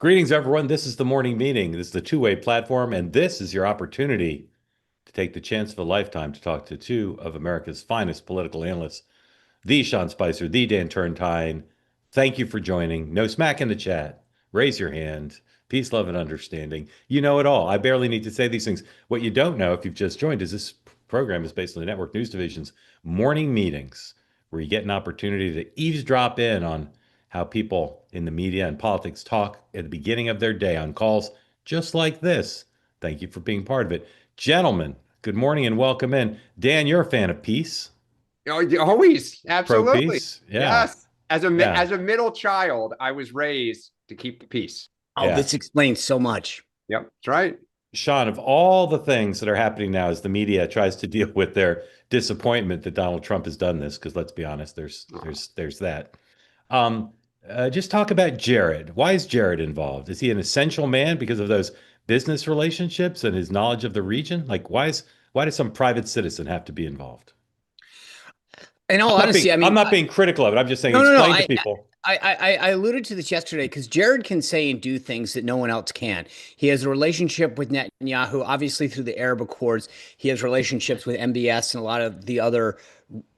Greetings, everyone. This is the morning meeting. This is the two-way platform, and this is your opportunity to take the chance of a lifetime to talk to two of America's finest political analysts, the Sean Spicer, the Dan Turrentine. Thank you for joining. No smack in the chat. Raise your hand. Peace, love, and understanding. You know it all. I barely need to say these things. What you don't know, if you've just joined, is this program is based on the Network News Division's morning meetings, where you get an opportunity to eavesdrop in on how people in the media and politics talk at the beginning of their day on calls just like this. Thank you for being part of it. Gentlemen, good morning and welcome in. Dan, you're a fan of peace, Oh, always, pro absolutely. peace. Yeah. Yes. As a Yeah. as a middle child, I was raised to keep the peace. Oh, Yeah. this explains so much. Yep, that's right. Sean, of all the things that are happening now as the media tries to deal with their disappointment that Donald Trump has done this, because let's be honest, there's that. Um, just talk about Jared. Why is Jared involved? Is he an essential man because of those business relationships and his knowledge of the region? Like, why does some private citizen have to be involved? In all honesty, I'm not being critical of it. I'm just saying, no. explain to people. I alluded to this yesterday because Jared can say and do things that no one else can. He has a relationship with Netanyahu, obviously through the Arab Accords. He has relationships with MBS and a lot of the other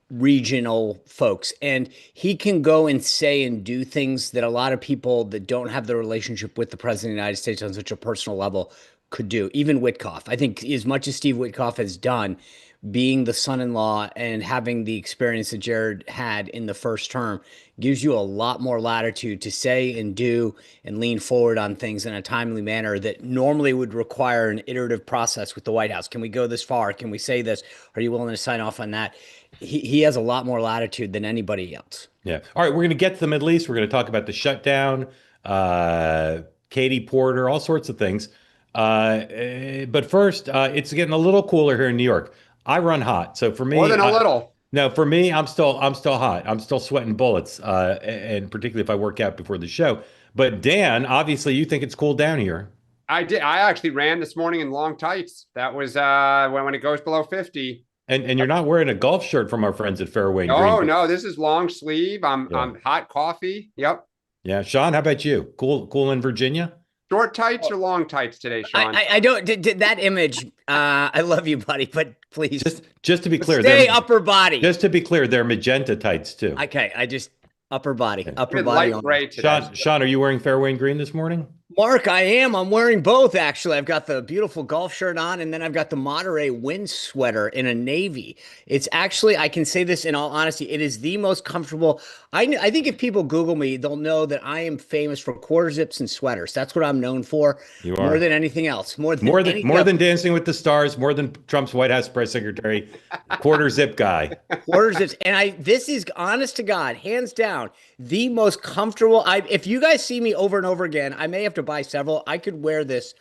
regional folks. And he can go and say and do things that a lot of people that don't have the relationship with the president of the United States on such a personal level could do. Even Witkoff. I think as much as Steve Witkoff has done, being the son-in-law and having the experience that Jared had in the first term gives you a lot more latitude to say and do and lean forward on things in a timely manner that normally would require an iterative process with the White House. Can we go this far? Can we say this? Are you willing to sign off on that? He has a lot more latitude than anybody else. Yeah. All right. We're going to get to the Middle East. We're going to talk about the shutdown, Katie Porter, all sorts of things. But first, it's getting a little cooler here in New York. I run hot, so for me, More than a little. no, for me, I'm still hot. I'm still sweating bullets, and particularly if I work out before the show. But Dan, obviously, you think it's cooled down here, I did. I actually ran this morning in long tights. That was when it goes below 50. and you're not wearing a golf shirt from our friends at Fairway and Oh Green. no, this is long sleeve. Yeah. I'm hot coffee. Yep. Yeah, Sean, how about you? Cool in Virginia? Short tights or long tights today, Sean? I don't did that image. I love you, buddy, but please Just to be clear, stay upper body. Just to be clear, they're magenta tights too. Okay, I just upper body, Okay. upper With body. light gray today. Sean, are you wearing Fairway and Green this morning? Mark, I am. I'm wearing both, actually. I've got the beautiful golf shirt on, and then I've got the Monterey wind sweater in a navy. It's actually, I can say this in all honesty, it is the most comfortable. I think if people Google me, they'll know that I am famous for quarter zips and sweaters. That's what I'm known for. You are. More than anything else. More Than Dancing with the Stars, more than Trump's White House press secretary, quarter zip guy. quarter zips. And this is honest to God, hands down, the most comfortable. If you guys see me over and over again, I may have to buy several. I could wear this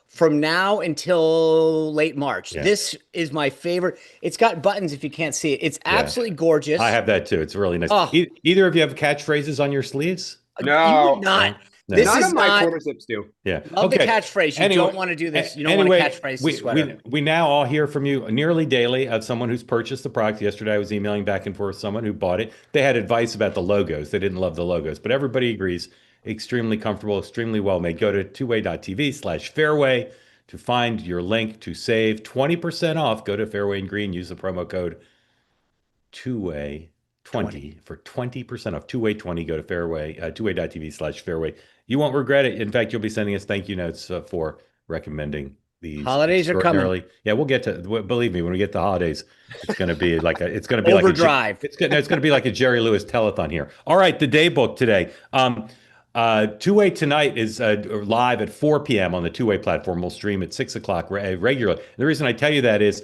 from now until late March. Yeah. This is my favorite. It's got buttons if you can't see it. It's absolutely gorgeous. I have that too. It's really nice. Oh. Either of you have catchphrases on your sleeves? No. You would not. No. This None is of my not. quarter zips do. Yeah. Love the catchphrase. You Anyway, don't want to do this. You don't anyway, want to catchphrase the sweater. we now all hear from you nearly daily of someone who's purchased the product. Yesterday, I was emailing back and forth with someone who bought it. They had advice about the logos. They didn't love the logos, but everybody agrees extremely comfortable, extremely well made. Go to tway.tv/fairway to find your link to save 20% off. Go to Fairway and Green, use the promo code TWAY20 for 20% off. TWAY20, go to Fairway, tway.tv/fairway. You won't regret it. In fact, you'll be sending us thank you notes for recommending these. Holidays are coming. Yeah, we'll get to. Believe me, when we get to holidays, it's going to be like Overdrive. It's going to be like a Jerry Lewis telethon here. All right, the day book today. Two-Way tonight is live at 4 p.m. on the Two-Way platform. We'll stream at 6 o'clock regularly. The reason I tell you that is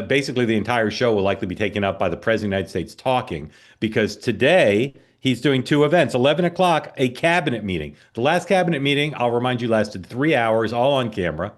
basically the entire show will likely be taken up by the President of the United States talking, because today he's doing two events. 11 o'clock, a cabinet meeting. The last cabinet meeting, I'll remind you, lasted 3 hours, all on camera.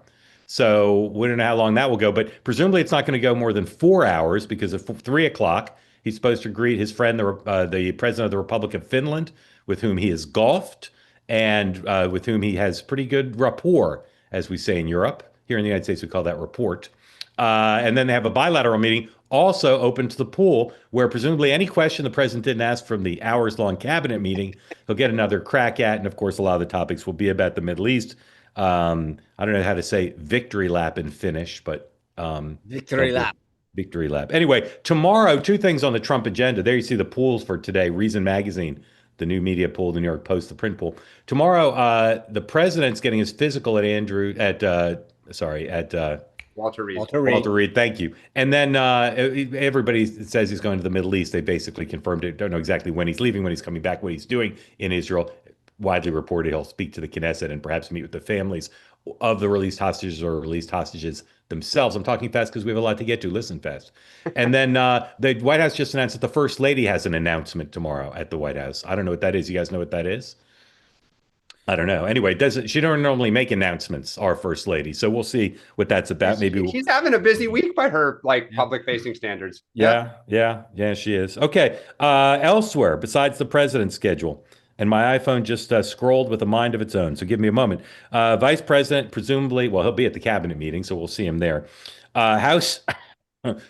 So we don't know how long that will go, but presumably it's not going to go more than 4 hours, because at 3 o'clock, he's supposed to greet his friend, the President of the Republic of Finland, with whom he has golfed, and with whom he has pretty good rapport, as we say in Europe. Here in the United States, we call that report. And then they have a bilateral meeting also open to the pool, where presumably any question the president didn't ask from the hours-long cabinet meeting, he'll get another crack at. And of course, a lot of the topics will be about the Middle East. I don't know how to say victory lap in Finnish, but Victory lap. Victory lap. Anyway, tomorrow, two things on the Trump agenda. There you see the pools for today. Reason Magazine, the new media pool, the New York Post, the print pool. Tomorrow, the president's getting his physical at Walter Reed. Walter Reed, thank you. And then everybody says he's going to the Middle East. They basically confirmed it. Don't know exactly when he's leaving, when he's coming back, what he's doing in Israel. Widely reported he'll speak to the Knesset and perhaps meet with the families of the released hostages or released hostages themselves. I'm talking fast because we have a lot to get to. Listen fast. And then the White House just announced that the First Lady has an announcement tomorrow at the White House. I don't know what that is. You guys know what that is? I don't know. Anyway, she don't normally make announcements, our First Lady. So we'll see what that's about. Maybe she's having a busy week by her public facing standards. Yeah, she is. Okay. Elsewhere, besides the president's schedule, and my iPhone just scrolled with a mind of its own. So give me a moment. Vice President, presumably, well, he'll be at the cabinet meeting, so we'll see him there. House,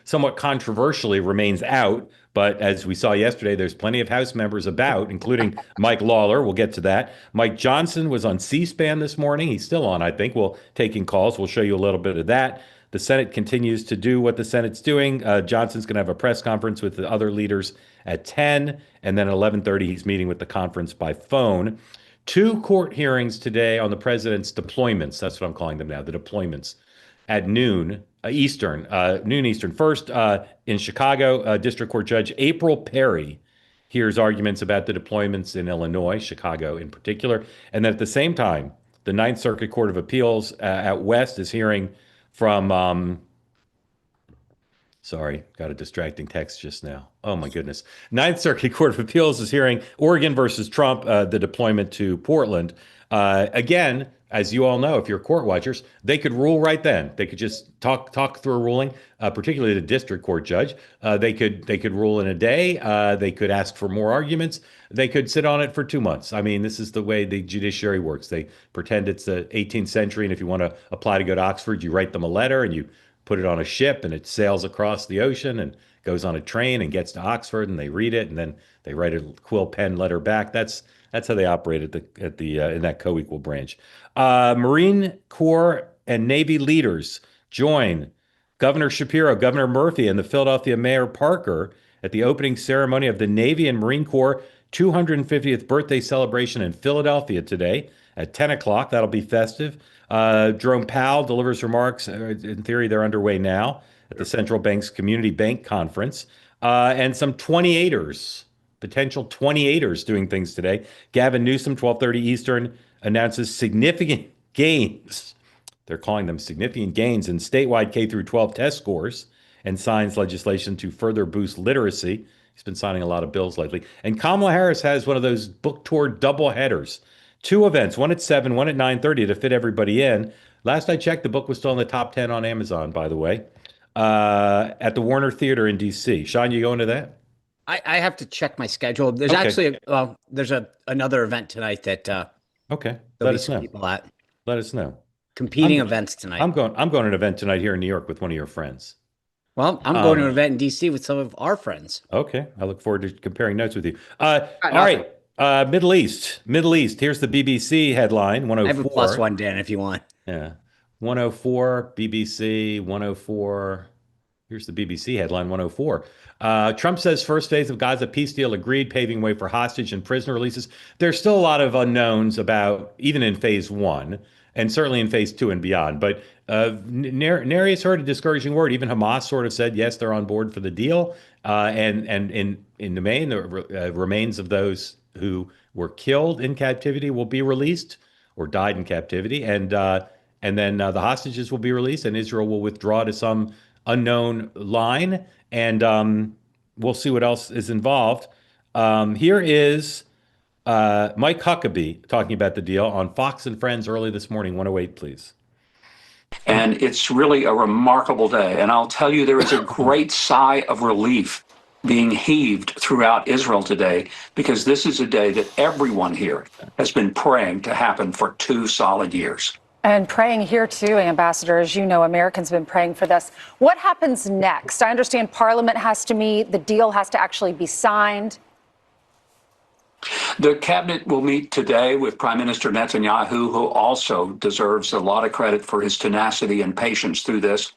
somewhat controversially, remains out. But as we saw yesterday, there's plenty of House members about, including Mike Lawler. We'll get to that. Mike Johnson was on C-SPAN this morning. He's still on, I think. We'll taking calls. We'll show you a little bit of that. The Senate continues to do what the Senate's doing. Johnson's going to have a press conference with the other leaders at 10, and then at 11:30, he's meeting with the conference by phone. Two court hearings today on the president's deployments. That's what I'm calling them now, the deployments, at noon Eastern. First, in Chicago, District Court Judge April Perry hears arguments about the deployments in Illinois, Chicago in particular. And then at the same time, the Ninth Circuit Court of Appeals at West is hearing from, sorry, got a distracting text just now. Oh my goodness. Ninth Circuit Court of Appeals is hearing Oregon versus Trump, the deployment to Portland. Again, as you all know, if you're court watchers, they could rule right then. They could just talk through a ruling, particularly the district court judge. They could rule in a day. They could ask for more arguments. They could sit on it for 2 months. I mean, this is the way the judiciary works. They pretend it's the 18th century, and if you want to apply to go to Oxford, you write them a letter and you put it on a ship, and it sails across the ocean and goes on a train and gets to Oxford, and they read it, and then they write a quill pen letter back. That's how they operate in that co-equal branch. Marine Corps and Navy leaders join Governor Shapiro, Governor Murphy, and the Philadelphia Mayor Parker at the opening ceremony of the Navy and Marine Corps 250th birthday celebration in Philadelphia today at 10 o'clock. That'll be festive. Jerome Powell delivers remarks. In theory, they're underway now at the Central Bank's Community Bank Conference. And some 28ers, potential 28ers doing things today. Gavin Newsom, 12:30 Eastern, announces significant gains. They're calling them significant gains in statewide K through 12 test scores, and signs legislation to further boost literacy. He's been signing a lot of bills lately. And Kamala Harris has one of those book tour double headers. Two events, one at 7, one at 9:30 to fit everybody in. Last I checked, the book was still in the top 10 on Amazon, by the way, at the Warner Theater in D.C. Sean, you going to that? I have to check my schedule. There's actually there's another event tonight that okay. Let us know. People at Let us know. Competing events tonight. I'm going to an event tonight here in New York with one of your friends. Well, I'm going to an event in DC with some of our friends. Okay. I look forward to comparing notes with you. All right. Middle East. Here's the BBC headline, 104. I have a plus one, Dan, if you want. Yeah. 104, BBC, 104. Here's the BBC headline, 104. Trump says first phase of Gaza peace deal agreed, paving way for hostage and prisoner releases. There's still a lot of unknowns about, even in phase 1, and certainly in phase 2 and beyond. But nary has heard a discouraging word. Even Hamas sort of said, yes, they're on board for the deal. And in the main, the remains of those who were killed in captivity will be released or died in captivity. And then the hostages will be released, and Israel will withdraw to some unknown line. And we'll see what else is involved. Here is Mike Huckabee talking about the deal on Fox and Friends early this morning. 108, please. And it's really a remarkable day. And I'll tell you, there is a great sigh of relief being heaved throughout Israel today, because this is a day that everyone here has been praying to happen for 2 solid years. And praying here too, Ambassador. As you know, Americans have been praying for this. What happens next? I understand Parliament has to meet. The deal has to actually be signed. The cabinet will meet today with Prime Minister Netanyahu, who also deserves a lot of credit for his tenacity and patience through this.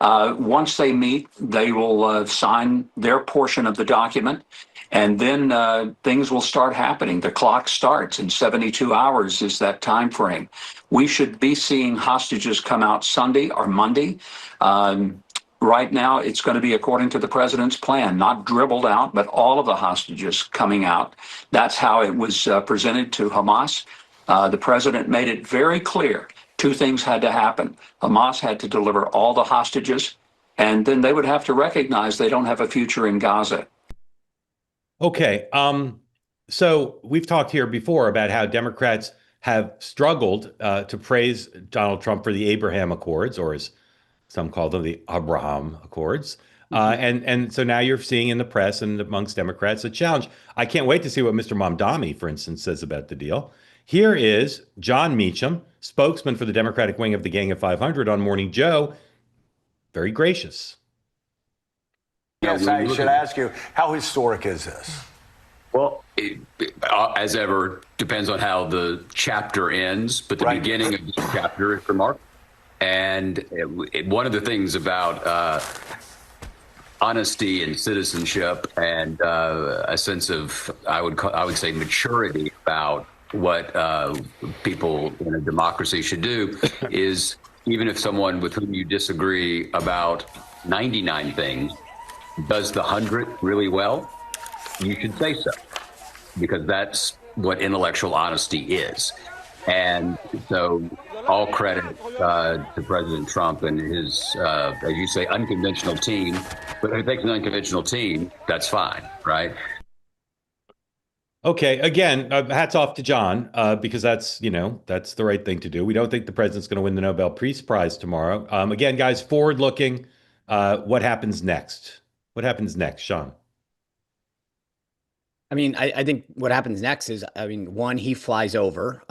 Once they meet, they will sign their portion of the document, and then things will start happening. The clock starts in 72 hours is that time frame. We should be seeing hostages come out Sunday or Monday. Right now, it's going to be according to the president's plan, not dribbled out, but all of the hostages coming out. That's how it was presented to Hamas. The president made it very clear. Two things had to happen. Hamas had to deliver all the hostages, and then they would have to recognize they don't have a future in Gaza. Okay. So we've talked here before about how Democrats have struggled to praise Donald Trump for the Abraham Accords, or as some call them, the Abraham Accords. And so now you're seeing in the press and amongst Democrats a challenge. I can't wait to see what Mr. Mamdani, for instance, says about the deal. Here is John Meacham, spokesman for the Democratic wing of the Gang of 500 on Morning Joe. Very gracious. Yes, I should ask you, how historic is this? Well, as ever, depends on how the chapter ends, but the beginning of the chapter is remarkable. And one of the things about honesty and citizenship and a sense of, I would say, maturity about what people in a democracy should do is, even if someone with whom you disagree about 99 things does the 100th really well, you should say so, because that's what intellectual honesty is. And so all credit to President Trump and his, as you say, unconventional team. But if it takes an unconventional team, that's fine, right? Okay, again, hats off to John, because that's the right thing to do. We don't think the president's going to win the Nobel Peace Prize tomorrow. Again, guys, forward-looking, what happens next? What happens next, Sean? I mean, I think what happens next is, I mean, one, he flies over.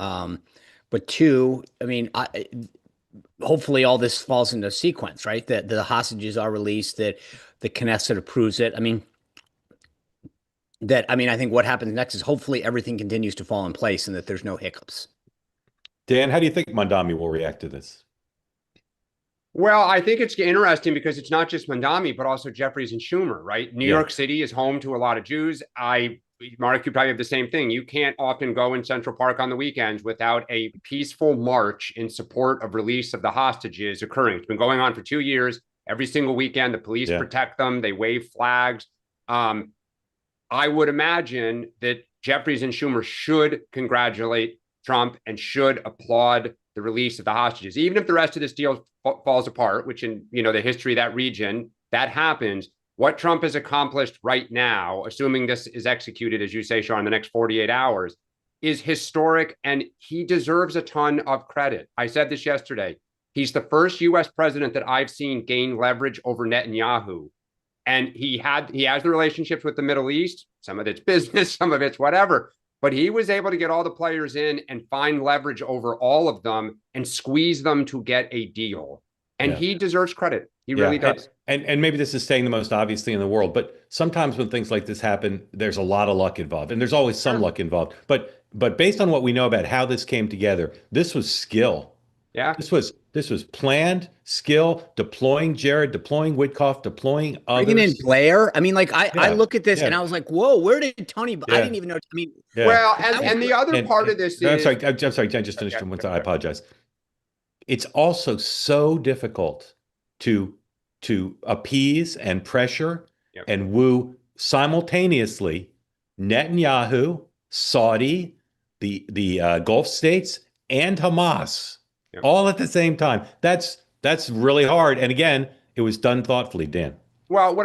But two, I mean, hopefully all this falls into sequence, right? That the hostages are released, that the Knesset approves it. I think what happens next is hopefully everything continues to fall in place and that there's no hiccups. Dan, how do you think Mamdani will react to this? Well, I think it's interesting because it's not just Mamdani, but also Jeffries and Schumer, right? New York City is home to a lot of Jews. Mark, you probably have the same thing. You can't often go in Central Park on the weekends without a peaceful march in support of release of the hostages occurring. It's been going on for 2 years. Every single weekend, the police protect them. They wave flags. I would imagine that Jeffries and Schumer should congratulate Trump and should applaud the release of the hostages, even if the rest of this deal falls apart, which in the history of that region, that happens. What Trump has accomplished right now, assuming this is executed, as you say, Sean, in the next 48 hours, is historic, and he deserves a ton of credit. I said this yesterday. He's the first U.S. president that I've seen gain leverage over Netanyahu. And he has the relationships with the Middle East. Some of it's business, some of it's whatever. But he was able to get all the players in and find leverage over all of them and squeeze them to get a deal. And he deserves credit. He really does. And maybe this is saying the most obvious thing in the world, but sometimes when things like this happen, there's a lot of luck involved, and there's always some luck involved. But based on what we know about how this came together, this was skill. Yeah. This was planned skill, deploying Jared, deploying Witkoff, deploying others. Bringing in Blair. I mean, like I look at this and I was like, whoa, where did Tony? I didn't even know. I mean, well, and the other part of this is. I'm sorry. I just finished one thing. I apologize. It's also so difficult to appease and pressure and woo simultaneously Netanyahu, Saudi, the Gulf states, and Hamas all at the same time. That's really hard. And again, it was done thoughtfully, Dan. Well,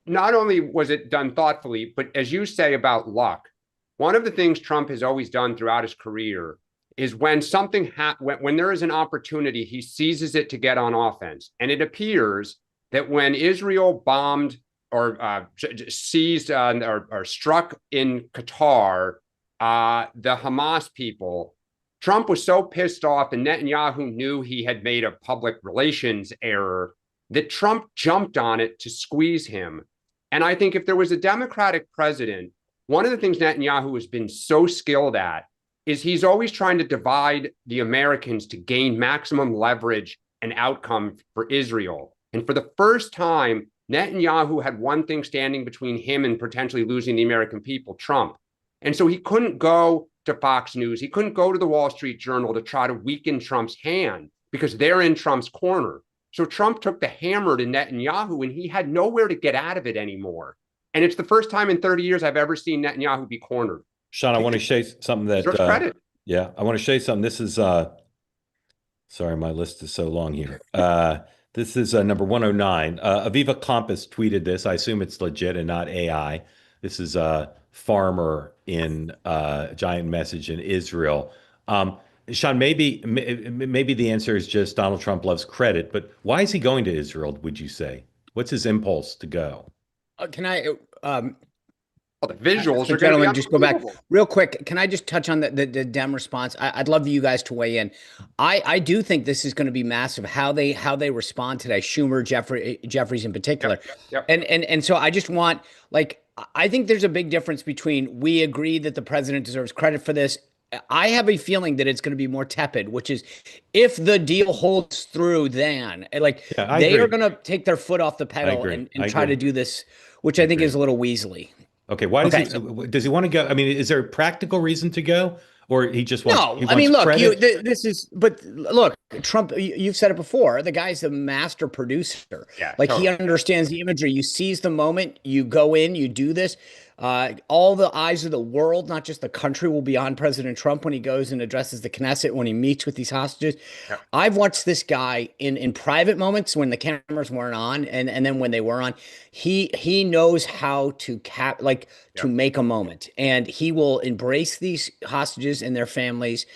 not only was it done thoughtfully, but as you say about luck, one of the things Trump has always done throughout his career is when something when there is an opportunity, he seizes it to get on offense. And it appears that when Israel bombed or seized or struck in Qatar, the Hamas people, Trump was so pissed off, and Netanyahu knew he had made a public relations error, that Trump jumped on it to squeeze him. And I think if there was a Democratic president, one of the things Netanyahu has been so skilled at is he's always trying to divide the Americans to gain maximum leverage and outcome for Israel. And for the first time, Netanyahu had one thing standing between him and potentially losing the American people, Trump. And so he couldn't go to Fox News. He couldn't go to the Wall Street Journal to try to weaken Trump's hand because they're in Trump's corner. So Trump took the hammer to Netanyahu, and he had nowhere to get out of it anymore. And it's the first time in 30 years I've ever seen Netanyahu be cornered. Sean, I want to show you something that credit. Yeah, I want to show you something. This is sorry, my list is so long here. This is number 109. Aviva Compass tweeted this. I assume it's legit and not AI. This is a farmer in Giant Message in Israel. Sean, maybe the answer is just Donald Trump loves credit, but why is he going to Israel, would you say? What's his impulse to go? Can I well, the visuals are gentlemen, just go back real quick. Can I just touch on the Dem response? I'd love you guys to weigh in. I do think this is going to be massive, how they respond today. Schumer, Jeffries in particular. Yep. And so I just want, like, I think there's a big difference between we agree that the president deserves credit for this. I have a feeling that it's going to be more tepid, which is if the deal holds through, then they are going to take their foot off the pedal and try to do this, which I think is a little weaselly. Okay. Why does he want to go? I mean, is there a practical reason to go, or he just wants? No, he wants I mean, look, credit? Look, Trump. You've said it before. The guy's a master producer. Yeah, like totally. He understands the imagery. You seize the moment. You go in. You do this. All the eyes of the world, not just the country, will be on President Trump when he goes and addresses the Knesset, when he meets with these hostages. Yeah. I've watched this guy in private moments when the cameras weren't on, and then when they were on. He knows how to to make a moment, and he will embrace these hostages and their families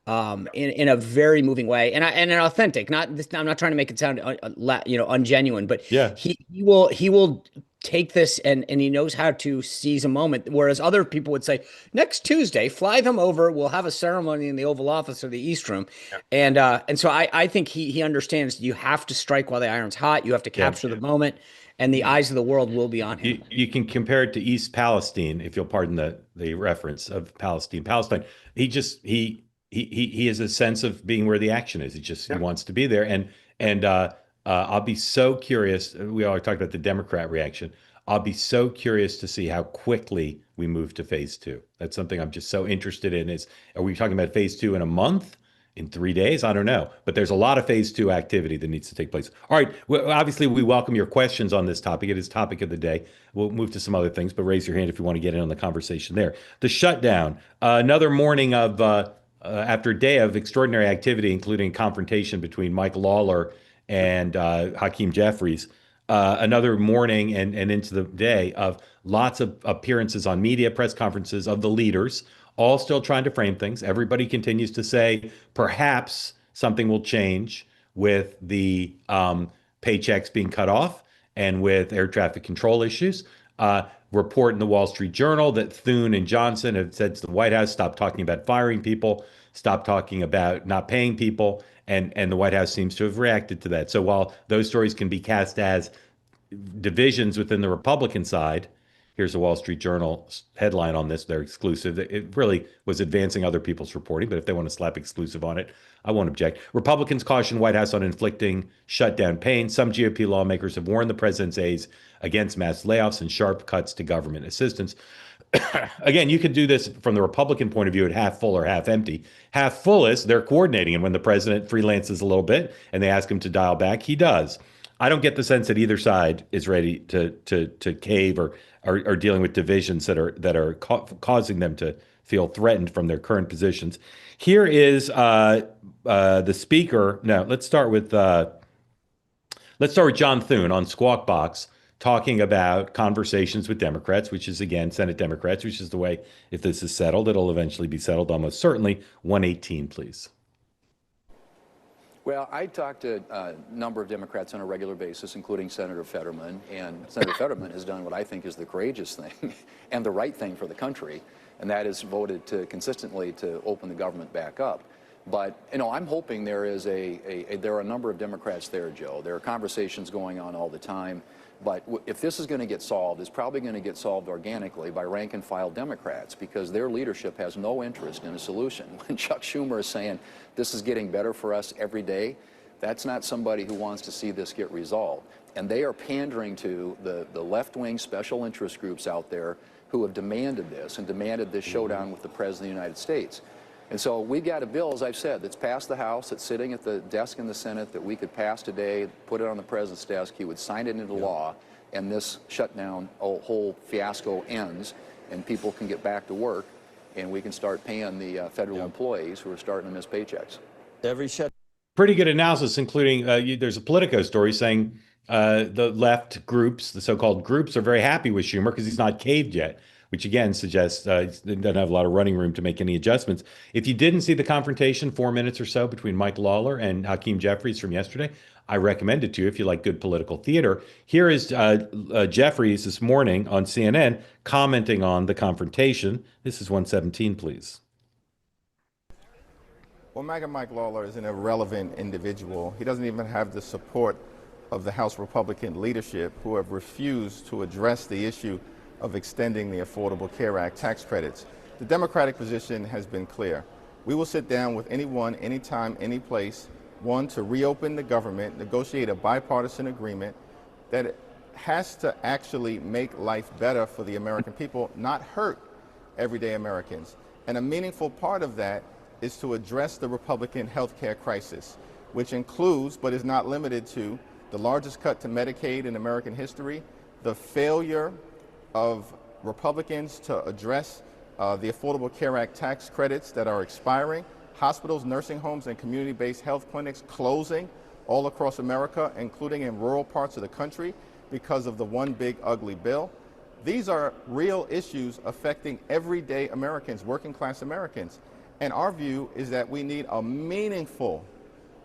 in a very moving way and an authentic. I'm not trying to make it sound ungenuine, but he will take this and he knows how to seize a moment, whereas other people would say next Tuesday fly them over, we'll have a ceremony in the Oval Office or the East Room. And so I think he understands you have to strike while the iron's hot. You have to capture the moment, and the eyes of the world will be on him. You can compare it to East Palestine, if you'll pardon the reference of Palestine. He has a sense of being where the action is. He wants to be there. And I'll be so curious. We already talked about the Democrat reaction. I'll be so curious to see how quickly we move to phase 2. That's something I'm just so interested in. Are we talking about phase 2 in a month? In 3 days? I don't know. But there's a lot of phase 2 activity that needs to take place. All right. Well, obviously, we welcome your questions on this topic. It is topic of the day. We'll move to some other things, but raise your hand if you want to get in on the conversation there. The shutdown. Another morning of after a day of extraordinary activity, including confrontation between Mike Lawler and Hakeem Jeffries. Another morning and into the day of lots of appearances on media, press conferences of the leaders, all still trying to frame things. Everybody continues to say perhaps something will change with the paychecks being cut off and with air traffic control issues. Report in the Wall Street Journal that Thune and Johnson have said to the White House, stop talking about firing people, stop talking about not paying people. And the White House seems to have reacted to that. So while those stories can be cast as divisions within the Republican side, here's a Wall Street Journal headline on this. They're exclusive. It really was advancing other people's reporting, but if they want to slap exclusive on it, I won't object. Republicans caution White House on inflicting shutdown pain. Some GOP lawmakers have warned the president's aides against mass layoffs and sharp cuts to government assistance. Again, you could do this from the Republican point of view at half full or half empty. Half full is they're coordinating, and when the president freelances a little bit and they ask him to dial back, he does. I don't get the sense that either side is ready to cave or are dealing with divisions that are causing them to feel threatened from their current positions. Here is the speaker. No, let's start with John Thune on Squawk Box, talking about conversations with Democrats, which is, again, Senate Democrats, which is the way, if this is settled, it'll eventually be settled almost certainly. 118, please. Well, I talk to a number of Democrats on a regular basis, including Senator Fetterman, and Senator Fetterman has done what I think is the courageous thing and the right thing for the country, and that is voted consistently to open the government back up. But, you know, I'm hoping there is there are a number of Democrats there, Joe. There are conversations going on all the time. But if this is going to get solved, it's probably going to get solved organically by rank and file Democrats, because their leadership has no interest in a solution. When Chuck Schumer is saying this is getting better for us every day, that's not somebody who wants to see this get resolved. And they are pandering to the left-wing special interest groups out there who have demanded this and demanded this showdown with the President of the United States. And so we've got a bill, as I've said, that's passed the House, that's sitting at the desk in the Senate, that we could pass today, put it on the President's desk, he would sign it into law, and this shutdown whole fiasco ends, and people can get back to work, and we can start paying the federal employees who are starting to miss paychecks. Pretty good analysis, including there's a Politico story saying the left groups, the so-called groups, are very happy with Schumer because he's not caved yet, which again suggests he doesn't have a lot of running room to make any adjustments. If you didn't see the confrontation, 4 minutes or so, between Mike Lawler and Hakeem Jeffries from yesterday, I recommend it to you if you like good political theater. Here is Jeffries this morning on CNN commenting on the confrontation. This is 117, please. Well, MAGA Mike Lawler is an irrelevant individual. He doesn't even have the support of the House Republican leadership, who have refused to address the issue of extending the Affordable Care Act tax credits. The Democratic position has been clear. We will sit down with anyone, anytime, any place, one, to reopen the government, negotiate a bipartisan agreement that has to actually make life better for the American people, not hurt everyday Americans. And a meaningful part of that is to address the Republican health care crisis, which includes, but is not limited to, the largest cut to Medicaid in American history, the failure of Republicans to address the Affordable Care Act tax credits that are expiring, hospitals, nursing homes, and community-based health clinics closing all across America, including in rural parts of the country, because of the one big ugly bill. These are real issues affecting everyday Americans, working class Americans. And our view is that we need a meaningful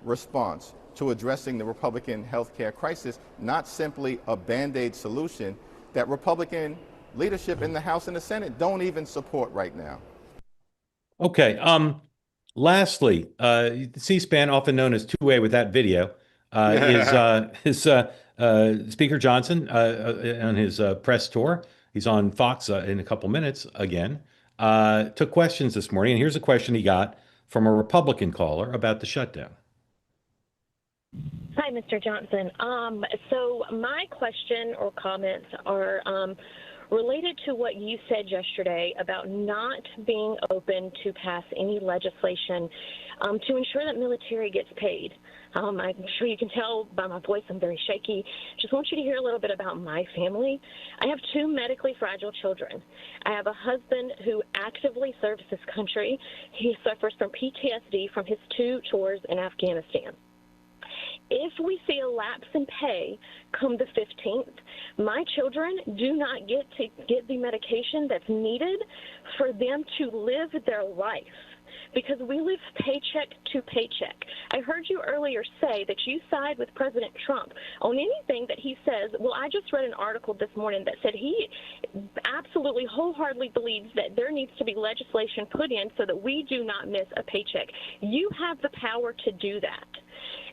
response to addressing the Republican health care crisis, not simply a Band-Aid solution that Republican leadership in the House and the Senate don't even support right now. Okay. Lastly, C-SPAN, often known as two-way with that video, is Speaker Johnson on his press tour. He's on Fox in a couple minutes again. Took questions this morning, and here's a question he got from a Republican caller about the shutdown. Hi, Mr. Johnson. So my question or comments are related to what you said yesterday about not being open to pass any legislation to ensure that military gets paid. I'm sure you can tell by my voice I'm very shaky. Just want you to hear a little bit about my family. I have two medically fragile children. I have a husband who actively serves this country. He suffers from PTSD from his 2 tours in Afghanistan. If we see a lapse in pay come the 15th, my children do not get to get the medication that's needed for them to live their life, because we live paycheck to paycheck. I heard you earlier say that you side with President Trump on anything that he says. Well, I just read an article this morning that said he absolutely wholeheartedly believes that there needs to be legislation put in so that we do not miss a paycheck. You have the power to do that.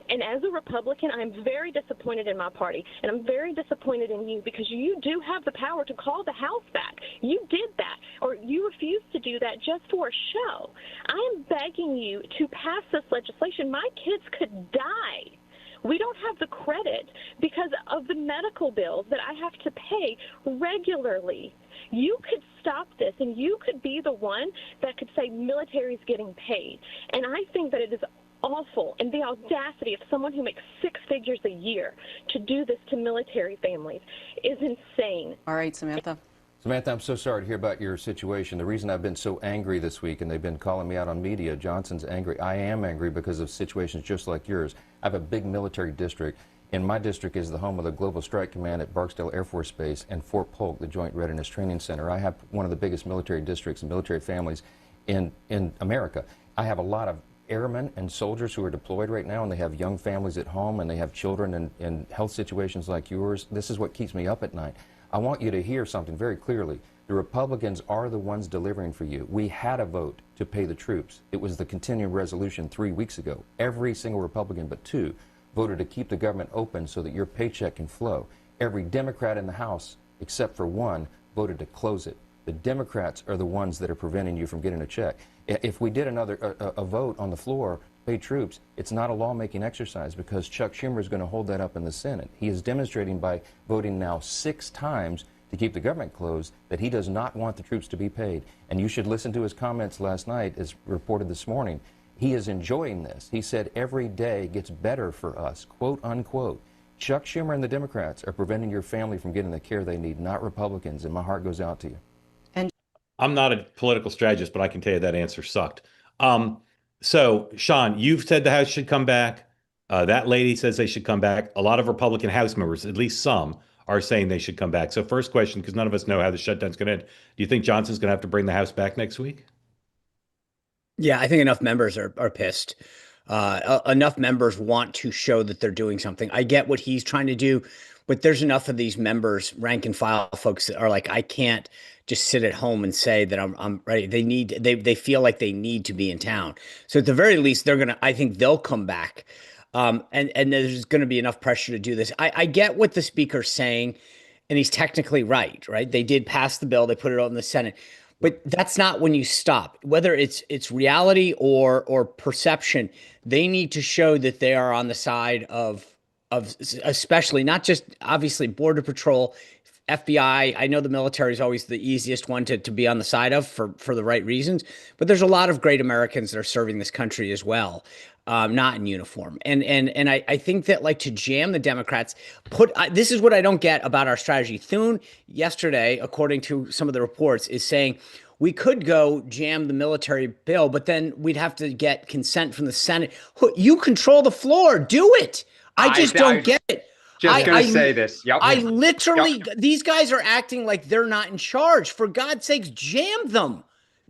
And as a Republican, I'm very disappointed in my party, and I'm very disappointed in you, because you do have the power to call the House back. You did that, or you refused to do that just for a show. I am begging you to pass this legislation. My kids could die. We don't have the credit because of the medical bills that I have to pay regularly. You could stop this, and you could be the one that could say military is getting paid. And I think that it is awful, and the audacity of someone who makes 6 figures a year to do this to military families is insane. All right, Samantha. Samantha, I'm so sorry to hear about your situation. The reason I've been so angry this week, and they've been calling me out on media, Johnson's angry. I am angry because of situations just like yours. I have a big military district, and my district is the home of the Global Strike Command at Barksdale Air Force Base and Fort Polk, the Joint Readiness Training Center. I have one of the biggest military districts and military families in America. I have a lot of airmen and soldiers who are deployed right now, and they have young families at home, and they have children in health situations like yours. This is what keeps me up at night. I want you to hear something very clearly. The Republicans are the ones delivering for you. We had a vote to pay the troops. It was the continuing resolution 3 weeks ago. Every single Republican but 2 voted to keep the government open so that your paycheck can flow. Every Democrat in the House, except for 1, voted to close it. The Democrats are the ones that are preventing you from getting a check. If we did a vote on the floor, pay troops, it's not a lawmaking exercise because Chuck Schumer is going to hold that up in the Senate. He is demonstrating by voting now 6 times to keep the government closed that he does not want the troops to be paid. And you should listen to his comments last night, as reported this morning. He is enjoying this. He said every day gets better for us, quote unquote. Chuck Schumer and the Democrats are preventing your family from getting the care they need, not Republicans, and my heart goes out to you. I'm not a political strategist, but I can tell you that answer sucked. So, Sean, you've said the House should come back. That lady says they should come back. A lot of Republican House members, at least some, are saying they should come back. So first question, because none of us know how the shutdown's going to end. Do you think Johnson's going to have to bring the House back next week? Yeah, I think enough members are pissed. Enough members want to show that they're doing something. I get what he's trying to do, but there's enough of these members, rank and file folks, that are like, I can't just sit at home and say that I'm ready. They feel like they need to be in town. So at the very least, I think they'll come back. And there's going to be enough pressure to do this. I get what the speaker's saying, and he's technically right? They did pass the bill. They put it out in the Senate. But that's not when you stop. Whether it's reality or perception, they need to show that they are on the side of especially not just obviously Border Patrol, FBI. I know the military is always the easiest one to be on the side of for the right reasons, but there's a lot of great Americans that are serving this country as well, not in uniform. And I think that, like, to jam the Democrats, this is what I don't get about our strategy. Thune yesterday, according to some of the reports, is saying we could go jam the military bill, but then we'd have to get consent from the Senate. You control the floor. Do it. I just don't get it. Just going to say this. Yep. I literally, these guys are acting like they're not in charge. For God's sakes, jam them.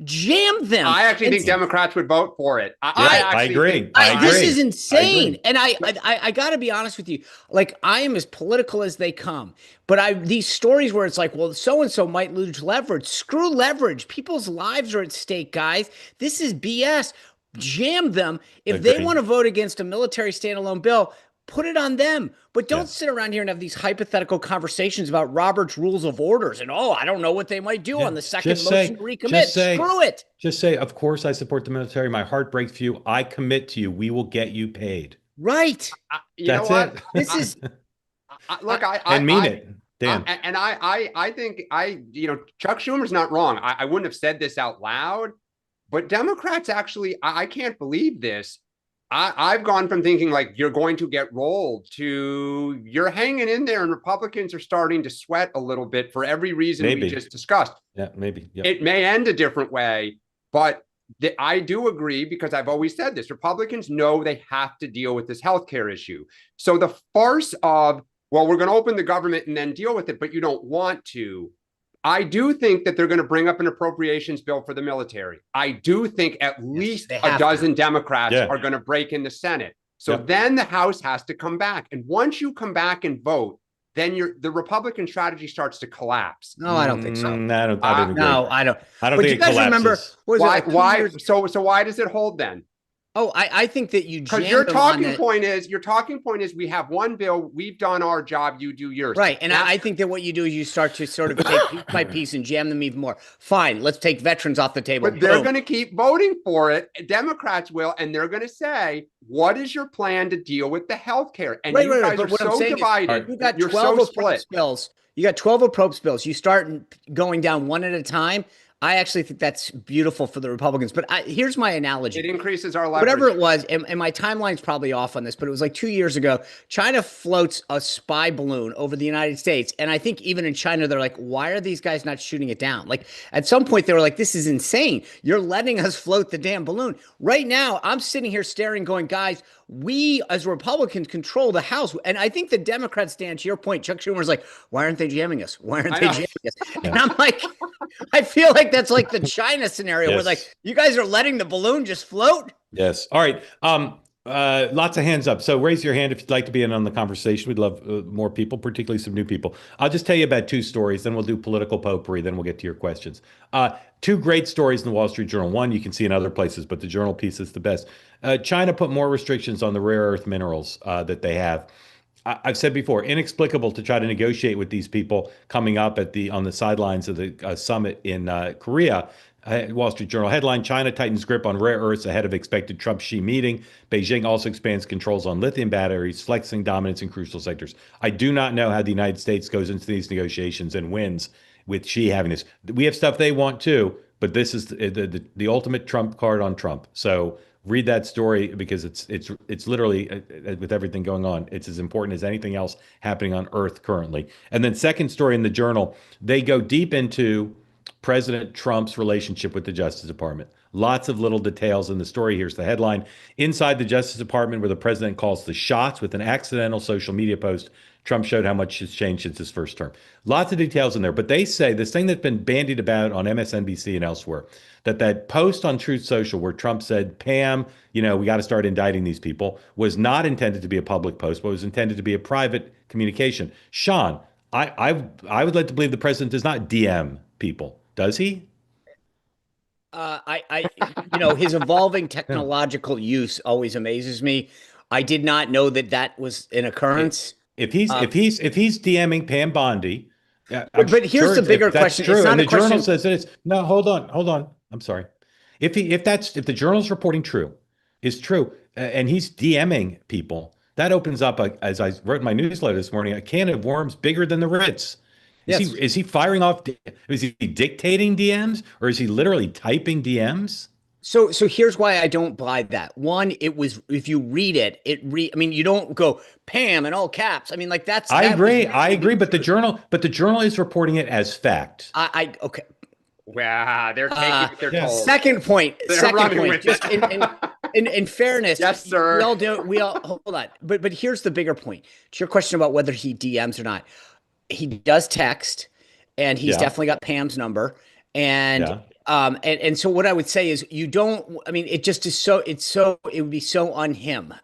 Jam them. I actually think Democrats would vote for it. I agree. This is insane. And I got to be honest with you. Like, I am as political as they come. But these stories where it's like, well, so-and-so might lose leverage. Screw leverage. People's lives are at stake, guys. This is BS. Jam them. If they want to vote against a military standalone bill, put it on them. But don't sit around here and have these hypothetical conversations about Robert's Rules of Orders and, I don't know what they might do on the second motion to recommit. Screw it. Just say, of course I support the military. My heart breaks for you. I commit to you. We will get you paid. Right. That's it. This is look, I mean it. Dan. I think Chuck Schumer's not wrong. I wouldn't have said this out loud, but Democrats actually, I can't believe this. I've gone from thinking like you're going to get rolled to you're hanging in there, and Republicans are starting to sweat a little bit for every reason we just discussed. Yeah, maybe. Yep. It may end a different way, but I do agree, because I've always said this. Republicans know they have to deal with this healthcare issue. So the farce of, well, we're going to open the government and then deal with it, but you don't want to. I do think that they're going to bring up an appropriations bill for the military. I do think at least a dozen Democrats are going to break in the Senate. So then the House has to come back. And once you come back and vote, then the Republican strategy starts to collapse. No, I don't think so. I don't agree. No, I don't. I don't but think you guys remember, why? So why does it hold then? Oh, I think that you jam because your them talking on that. point is we have one bill, we've done our job, you do yours. Right. And I think that what you do is you start to sort of take piece by piece and jam them even more. Fine, let's take veterans off the table. But they're going to keep voting for it. Democrats will, and they're going to say, what is your plan to deal with the health care? And you guys are so divided. You got You're 12 so approach split. bills. You got 12 approach bills. You start going down one at a time. I actually think that's beautiful for the Republicans. But here's my analogy. It increases our leverage. Whatever it was, and my timeline's probably off on this, but it was like 2 years ago, China floats a spy balloon over the United States. And I think even in China, they're like, why are these guys not shooting it down? Like, at some point, they were like, this is insane. You're letting us float the damn balloon. Right now, I'm sitting here staring, going, guys, we as Republicans control the House. And I think the Democrats stand to your point. Chuck Schumer's like, why aren't they jamming us? Why aren't they jamming us? And I'm like, I feel like that's like the China scenario where like, you guys are letting the balloon just float. Yes. All right. Lots of hands up. So raise your hand if you'd like to be in on the conversation. We'd love more people, particularly some new people. I'll just tell you about two stories, then we'll do political potpourri, then we'll get to your questions. Two great stories in the Wall Street Journal. One you can see in other places, but the Journal piece is the best. China put more restrictions on the rare earth minerals that they have. I've said before, inexplicable to try to negotiate with these people coming up on the sidelines of the summit in Korea. Wall Street Journal headline: China tightens grip on rare earths ahead of expected Trump-Xi meeting. Beijing also expands controls on lithium batteries, flexing dominance in crucial sectors. I do not know how the United States goes into these negotiations and wins with Xi having this. We have stuff they want too, but this is the ultimate Trump card on Trump. So read that story because it's literally with everything going on, it's as important as anything else happening on Earth currently. And then second story in the Journal, they go deep into President Trump's relationship with the Justice Department. Lots of little details in the story. Here's the headline: Inside the Justice Department, where the president calls the shots with an accidental social media post, Trump showed how much has changed since his first term. Lots of details in there. But they say this thing that's been bandied about on MSNBC and elsewhere, that post on Truth Social where Trump said, Pam, we got to start indicting these people, was not intended to be a public post, but was intended to be a private communication. Sean, I would like to believe the president does not DM people. Does he? His evolving technological use always amazes me. I did not know that was an occurrence. If he's DMing Pam Bondi, but here's the bigger question. True, it's not and the a question. Journal says it is. No, hold on. I'm sorry. If the Journal's reporting is true, and he's DMing people, that opens up, as I wrote in my newsletter this morning, a can of worms bigger than the Ritz. Is he firing off? Is he dictating DMs, or is he literally typing DMs? So here's why I don't buy that. One, if you read it, you don't go Pam in all caps. I mean, like that's. I agree, but the Journal is reporting it as fact. Okay. Wow, they're taking what they're told. Second point. Just in fairness, yes, sir. We all hold on. But here's the bigger point. To your question about whether he DMs or not. He does text, and he's definitely got Pam's number. And so what I would say is it just is it would be so on him.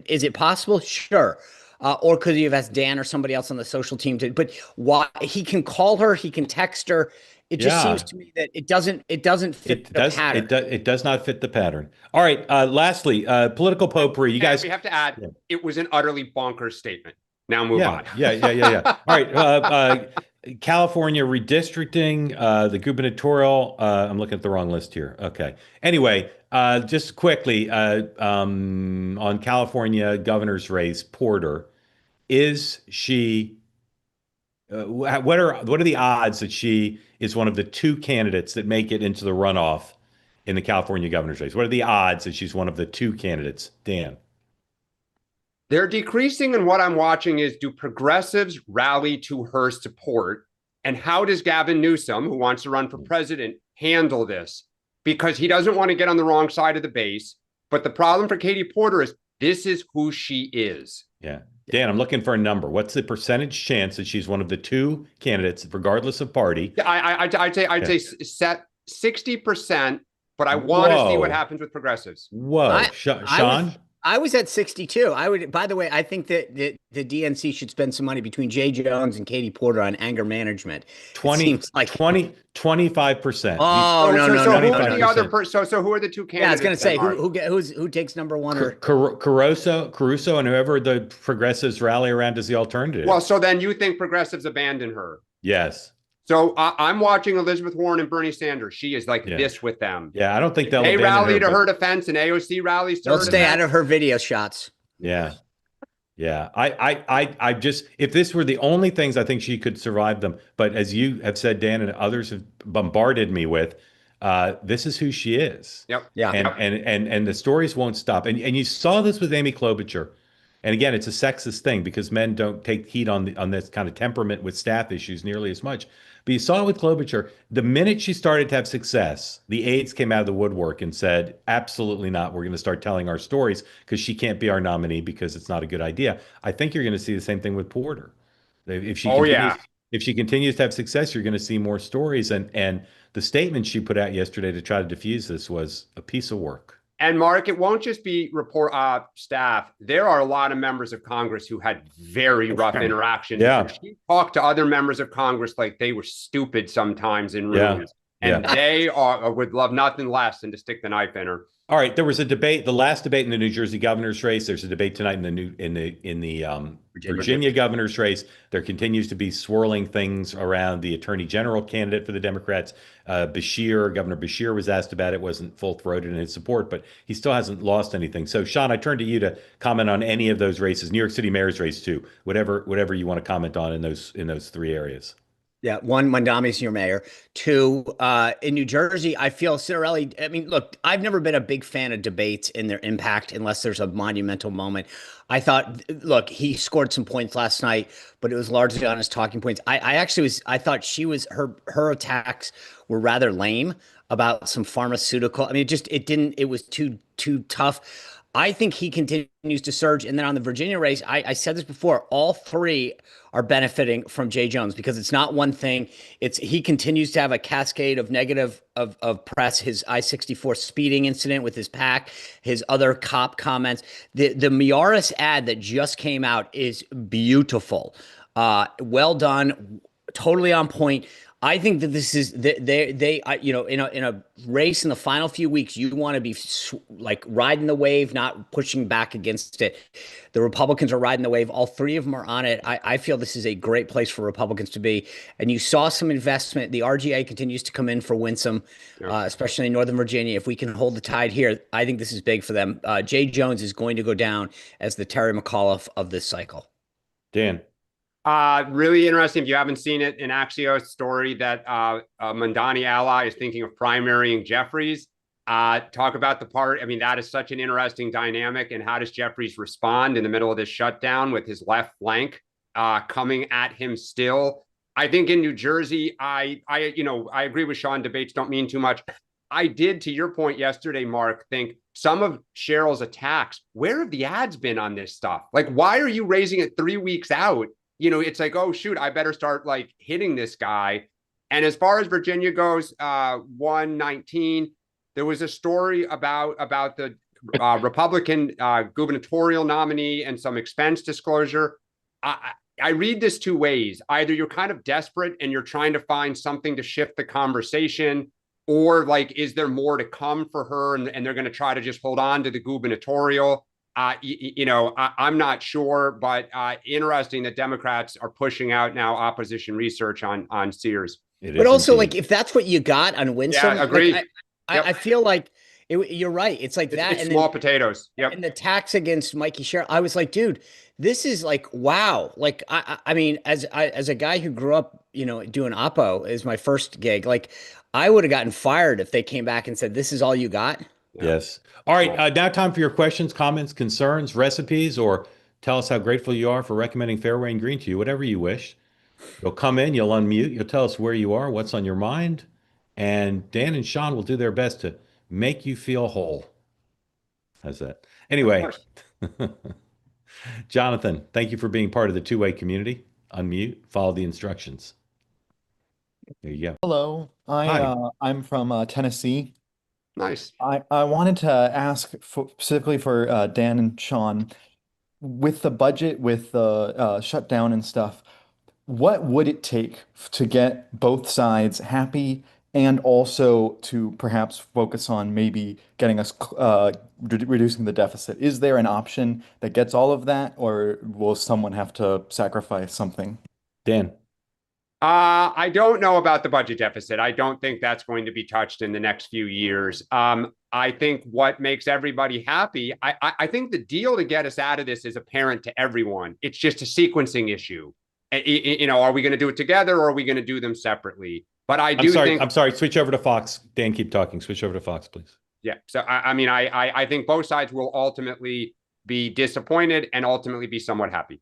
Is it possible? Sure. Or could you have asked Dan or somebody else on the social team but why he can call her, he can text her. It just seems to me that it doesn't fit the pattern. It does not fit the pattern. All right. Lastly, political potpourri. You guys, we have to add, it was an utterly bonkers statement. Now move on. Yeah. All right. California redistricting, the gubernatorial. I'm looking at the wrong list here. Okay. Anyway, just quickly on California governor's race, Porter, is she? What are the odds that she is one of the two candidates that make it into the runoff in the California governor's race? What are the odds that she's one of the two candidates, Dan? They're decreasing, and what I'm watching is, do progressives rally to her support? And how does Gavin Newsom, who wants to run for president, handle this? Because he doesn't want to get on the wrong side of the base. But the problem for Katie Porter is this is who she is. Yeah. Dan, I'm looking for a number. What's the percentage chance that she's one of the two candidates, regardless of party? I'd say set 60%, but I want to see what happens with progressives. Whoa. Sean? I was at 62. By the way, I think that the DNC should spend some money between Jay Jones and Katie Porter on anger management. 25%. Oh, no. So who are the other person? So who are the two candidates? Yeah, I was going to say, who takes number one? Caruso, and whoever the progressives rally around as the alternative. Well, so then you think progressives abandon her? Yes. So I'm watching Elizabeth Warren and Bernie Sanders. She is like this with them. Yeah, I don't think they rally to her defense, and AOC rallies to her defense. They'll stay out of her video shots. Yeah. I just, if this were the only things, I think she could survive them. But as you have said, Dan, and others have bombarded me with, this is who she is. Yep. Yeah. And the stories won't stop. And you saw this with Amy Klobuchar. And again, it's a sexist thing because men don't take heat on this kind of temperament with staff issues nearly as much. But you saw it with Klobuchar, the minute she started to have success, the aides came out of the woodwork and said, absolutely not. We're going to start telling our stories because she can't be our nominee because it's not a good idea. I think you're going to see the same thing with Porter. If she continues to have success, you're going to see more stories. And the statement she put out yesterday to try to diffuse this was a piece of work. And Mark, it won't just be staff. There are a lot of members of Congress who had very rough interactions. Yeah. She talked to other members of Congress like they were stupid sometimes in rooms. And they would love nothing less than to stick the knife in her. All right, there was a debate, the last debate in the New Jersey governor's race. There's a debate tonight in the Virginia governor's race. There continues to be swirling things around the attorney general candidate for the Democrats. Governor Bashir was asked about it, wasn't full-throated in his support, but he still hasn't lost anything. So, Sean, I turn to you to comment on any of those races. New York City mayor's race too. Whatever you want to comment on in those three areas. Yeah, one, Mondami's your mayor. Two, in New Jersey, I feel Citarelli. I mean, look, I've never been a big fan of debates and their impact unless there's a monumental moment. I thought, look, he scored some points last night, but it was largely on his talking points. I thought her attacks were rather lame about some pharmaceutical. I mean, it was too tough. I think he continues to surge. And then on the Virginia race, I said this before, all three are benefiting from Jay Jones because it's not one thing. He continues to have a cascade of negative of press, his I-64 speeding incident with his pack, his other cop comments. The Miaris ad that just came out is beautiful. Well done, totally on point. I think that this is in a race in the final few weeks, you want to be like riding the wave, not pushing back against it. The Republicans are riding the wave. All three of them are on it. I feel this is a great place for Republicans to be. And you saw some investment. The RGA continues to come in for Winsome, especially in Northern Virginia. If we can hold the tide here, I think this is big for them. Jay Jones is going to go down as the Terry McAuliffe of this cycle. Dan. Really interesting. If you haven't seen it, in Axios story that Mondani ally is thinking of primarying Jeffries. Talk about the part. I mean, that is such an interesting dynamic. And how does Jeffries respond in the middle of this shutdown with his left flank coming at him still? I think in New Jersey, I agree with Sean. Debates don't mean too much. I did, to your point yesterday, Mark, think some of Cheryl's attacks, where have the ads been on this stuff? Like, why are you raising it 3 weeks out? It's like, oh, shoot, I better start like hitting this guy. And as far as Virginia goes, 119, there was a story about the Republican gubernatorial nominee and some expense disclosure. I read this two ways. Either you're kind of desperate and you're trying to find something to shift the conversation, or like, is there more to come for her and they're going to try to just hold on to the gubernatorial? I'm not sure, but interesting that Democrats are pushing out now opposition research on Sears. But also, like, if that's what you got on Winston, yeah, agreed. Like, I feel like you're right. It's like that. It's small potatoes. Yep. And the tax against Mikey Sherrill, I was like, dude, this is like, wow. Like, I mean, as a guy who grew up, doing Oppo is my first gig. Like, I would have gotten fired if they came back and said, this is all you got. Yes. All right. Now time for your questions, comments, concerns, recipes, or tell us how grateful you are for recommending Fairway and Green to you, whatever you wish. You'll come in, you'll unmute, you'll tell us where you are, what's on your mind, and Dan and Sean will do their best to make you feel whole. How's that? Anyway, Jonathan, thank you for being part of the two-way community. Unmute, follow the instructions. There you go. Hello. I'm from Tennessee. Nice. I wanted to ask specifically for Dan and Sean, with the budget, with the shutdown and stuff, what would it take to get both sides happy and also to perhaps focus on maybe getting us reducing the deficit? Is there an option that gets all of that, or will someone have to sacrifice something? Dan. I don't know about the budget deficit. I don't think that's going to be touched in the next few years. I think what makes everybody happy, I think the deal to get us out of this is apparent to everyone. It's just a sequencing issue. Are we going to do it together or are we going to do them separately? But I'm sorry. Switch over to Fox. Dan, keep talking. Switch over to Fox, please. Yeah. So, I think both sides will ultimately be disappointed and ultimately be somewhat happy.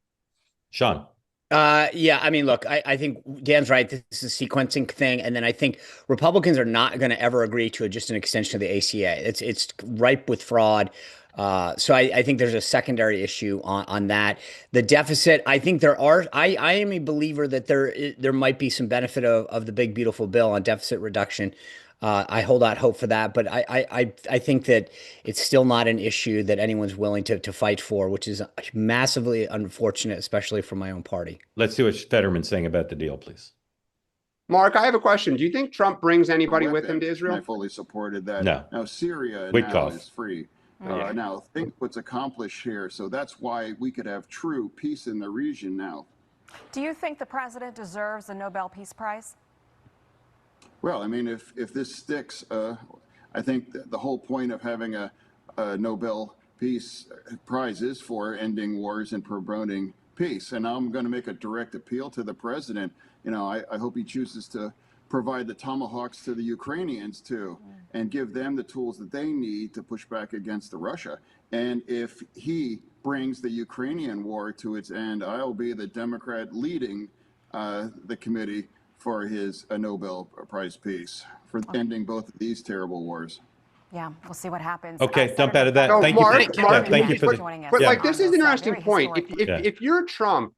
Sean. Yeah, I mean, look, I think Dan's right. This is a sequencing thing. And then I think Republicans are not going to ever agree to just an extension of the ACA. It's ripe with fraud. So I think there's a secondary issue on that. The deficit, I think I am a believer that there might be some benefit of the big, beautiful bill on deficit reduction. I hold out hope for that, but I think that it's still not an issue that anyone's willing to fight for, which is massively unfortunate, especially for my own party. Let's see what Fetterman's saying about the deal, please. Mark, I have a question. Do you think Trump brings anybody with him to Israel? I fully supported that. No. Now Syria Witkoff. now is free. Now think what's accomplished here. So that's why we could have true peace in the region now. Do you think the president deserves a Nobel Peace Prize? Well, I mean, if this sticks, I think the whole point of having a Nobel Peace Prize is for ending wars and promoting peace. And I'm going to make a direct appeal to the president. You know, I hope he chooses to provide the tomahawks to the Ukrainians too, and give them the tools that they need to push back against the Russia. And if he brings the Ukrainian war to its end, I'll be the Democrat leading the committee for his Nobel Prize Peace for ending both of these terrible wars. Yeah, we'll see what happens. Okay, dump out of that. No, Thank Mark, you for, Mark, thank you for the, joining us. But yeah. like, this is an interesting Very point. historic. If you're Trump,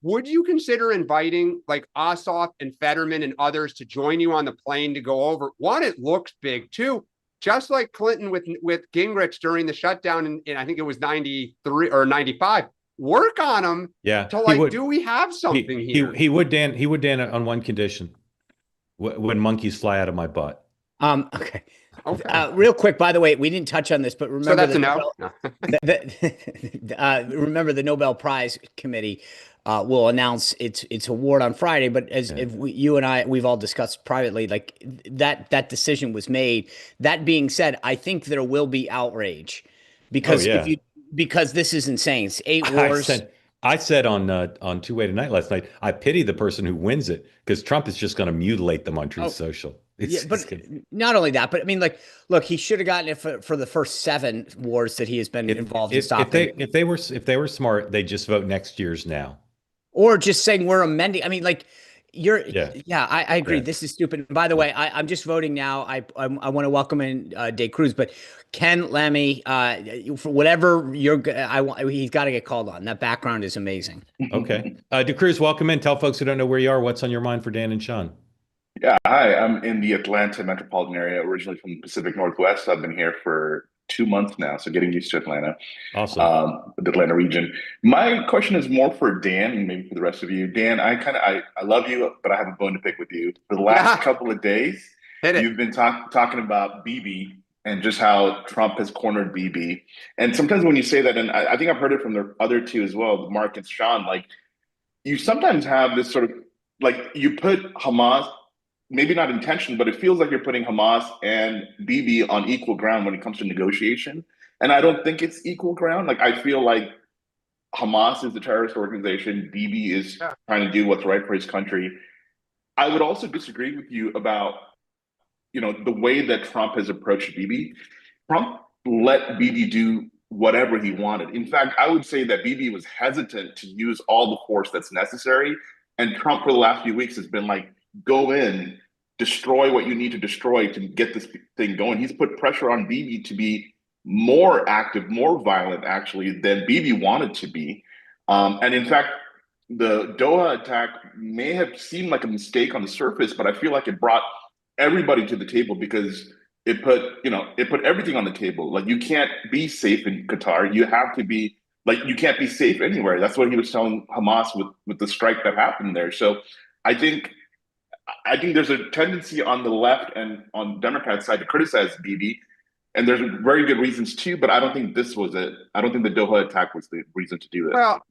would you consider inviting like Ossoff and Fetterman and others to join you on the plane to go over? One, it looks big. Two, just like Clinton with Gingrich during the shutdown in I think it was 93 or 95. Work on them. Yeah, to like, do we have something here? He would, Dan. He would, Dan, on one condition: when monkeys fly out of my butt. Okay. Real quick, by the way, we didn't touch on this, but remember, so that's a no. Remember the Nobel Prize Committee will announce its award on Friday. But as if you and I, we've all discussed privately, like that decision was made. That being said, I think there will be outrage because because this is insane. It's 8 wars. I said on Two Way Tonight last night, I pity the person who wins it because Trump is just going to mutilate them on Truth Social. But not only that, but I mean, like, look, he should have gotten it for the first 7 wars that he has been involved in stopping. If they were smart, they just vote next year's now, or just saying we're amending. I mean, like, I agree. Yeah. This is stupid. And by the way, I'm just voting now. I want to welcome in Dave Cruz, but Ken Lemmy, for whatever he's got to get called on. That background is amazing. Okay, De Cruz, welcome in. Tell folks who don't know where you are, what's on your mind for Dan and Sean. Yeah, hi. I'm in the Atlanta metropolitan area, originally from the Pacific Northwest. I've been here for 2 months now, so getting used to Atlanta. Awesome. The Atlanta region. My question is more for Dan and maybe for the rest of you. Dan, I love you, but I have a bone to pick with you. For the last couple of days, you've been talking about Bibi and just how Trump has cornered Bibi. And sometimes when you say that, and I think I've heard it from the other two as well, Mark and Sean, like you sometimes have this sort of, like you put Hamas, maybe not intentionally, but it feels like you're putting Hamas and Bibi on equal ground when it comes to negotiation. And I don't think it's equal ground. Like, I feel like Hamas is the terrorist organization. Bibi is trying to do what's right for his country. I would also disagree with you about, the way that Trump has approached Bibi. Trump let Bibi do whatever he wanted. In fact, I would say that Bibi was hesitant to use all the force that's necessary. And Trump for the last few weeks has been like, go in, destroy what you need to destroy to get this thing going. He's put pressure on Bibi to be more active, more violent, actually, than Bibi wanted to be. And in fact, the Doha attack may have seemed like a mistake on the surface, but I feel like it brought everybody to the table because it put everything on the table. Like, you can't be safe in Qatar. You have to be, like, you can't be safe anywhere. That's what he was telling Hamas with the strike that happened there. So I think there's a tendency on the left and on the Democrat side to criticize Bibi, and there's very good reasons too. But I don't think this was it. I don't think the Doha attack was the reason to do this. Well,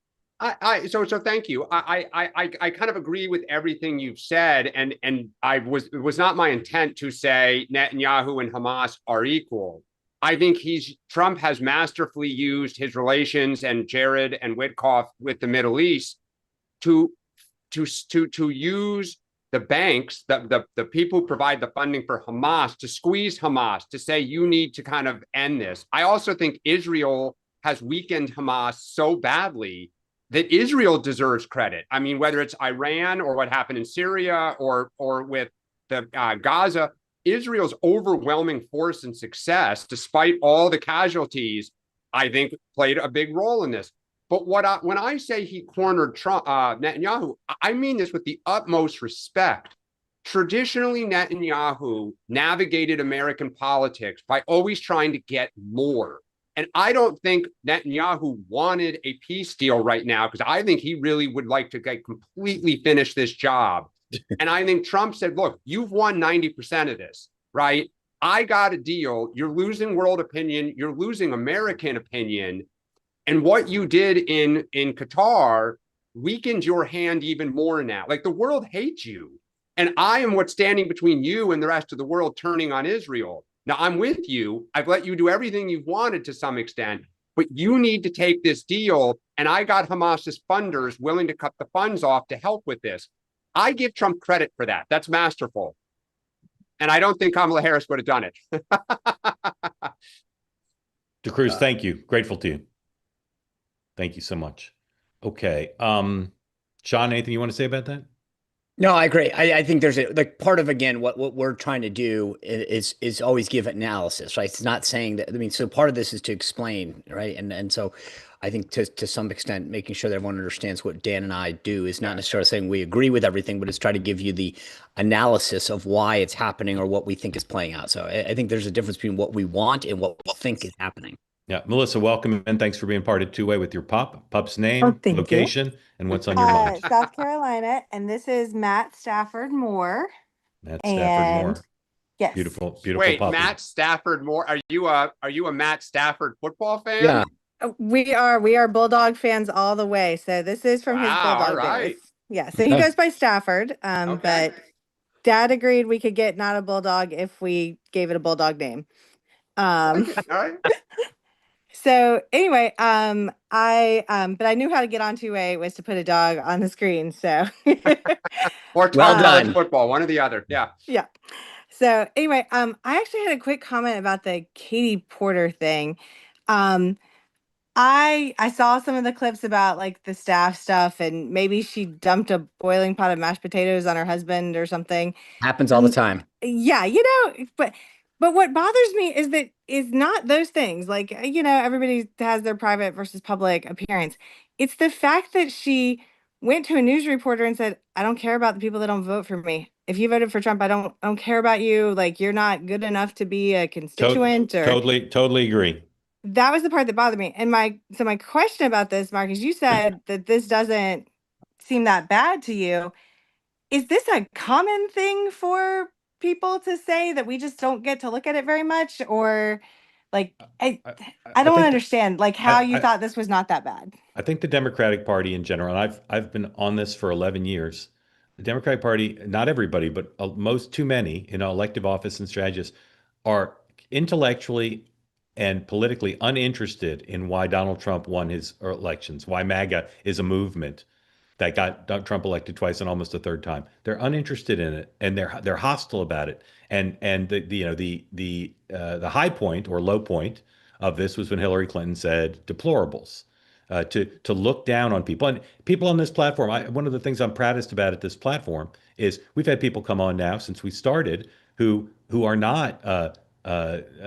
so thank you. I kind of agree with everything you've said, and it was not my intent to say Netanyahu and Hamas are equal. I think Trump has masterfully used his relations and Jared and Witkoff with the Middle East to use the banks, the people who provide the funding for Hamas, to squeeze Hamas, to say you need to kind of end this. I also think Israel has weakened Hamas so badly that Israel deserves credit. I mean, whether it's Iran or what happened in Syria or with the Gaza, Israel's overwhelming force and success, despite all the casualties, I think played a big role in this. But when I say he cornered Netanyahu, I mean this with the utmost respect. traditionally Netanyahu navigated American politics by always trying to get more. And I don't think Netanyahu wanted a peace deal right now, because I think he really would like to completely finish this job. And I think Trump said, look, you've won 90% of this, right? I got a deal. You're losing world opinion. You're losing American opinion. And what you did in Qatar weakened your hand even more now. Like, the world hates you. And I am what's standing between you and the rest of the world turning on Israel. Now, I'm with you. I've let you do everything you've wanted to some extent, but you need to take this deal. And I got Hamas's funders willing to cut the funds off to help with this. I give Trump credit for that. That's masterful. And I don't think Kamala Harris would have done it. DeCruz, thank you. Grateful to you. Thank you so much. Okay. Sean, anything you want to say about that? No, I agree. I think there's like part of, again, what we're trying to do is always give analysis, right? It's not saying that, I mean, so part of this is to explain, right? And so I think to some extent, making sure that everyone understands what Dan and I do is not necessarily saying we agree with everything, but it's try to give you the analysis of why it's happening or what we think is playing out. So I think there's a difference between what we want and what we think is happening. Yeah. Melissa, welcome, and thanks for being part of Two Way with your pup's name, location, and what's on your mind. South Carolina, and this is Matt Stafford Moore. Matt Stafford Moore. Yes. Beautiful Wait, puppy. Matt Stafford Moore. Are you a Matt Stafford football fan? Yeah. We are Bulldog fans all the way. So this is from his Bulldog days. Yeah. So he goes by Stafford. But Dad agreed we could get not a Bulldog if we gave it a Bulldog name. All right. So anyway, but I knew how to get on 2A was to put a dog on the screen. So or college football, one or the other. Yeah. Yeah. So anyway, I actually had a quick comment about the Katie Porter thing. I saw some of the clips about like the staff stuff, and maybe she dumped a boiling pot of mashed potatoes on her husband or something. Happens all the time. Yeah, but what bothers me is not those things. Like, everybody has their private versus public appearance. It's the fact that she went to a news reporter and said, I don't care about the people that don't vote for me. If you voted for Trump, I don't care about you. Like, you're not good enough to be a constituent. Totally agree. That was the part that bothered me. And my question about this, Mark, is you said that this doesn't seem that bad to you. Is this a common thing for people to say, that we just don't get to look at it very much? Or like, I don't understand how you thought this was not that bad. I think the Democratic Party in general, and I've been on this for 11 years. The Democratic Party, not everybody, but too many in elective office and strategists are intellectually and politically uninterested in why Donald Trump won his elections, why MAGA is a movement that got Trump elected twice and almost a third time. They're uninterested in it, and they're hostile about it. And the high point or low point of this was when Hillary Clinton said deplorables, to look down on people. And people on this platform, one of the things I'm proudest about at this platform is we've had people come on now since we started who are not in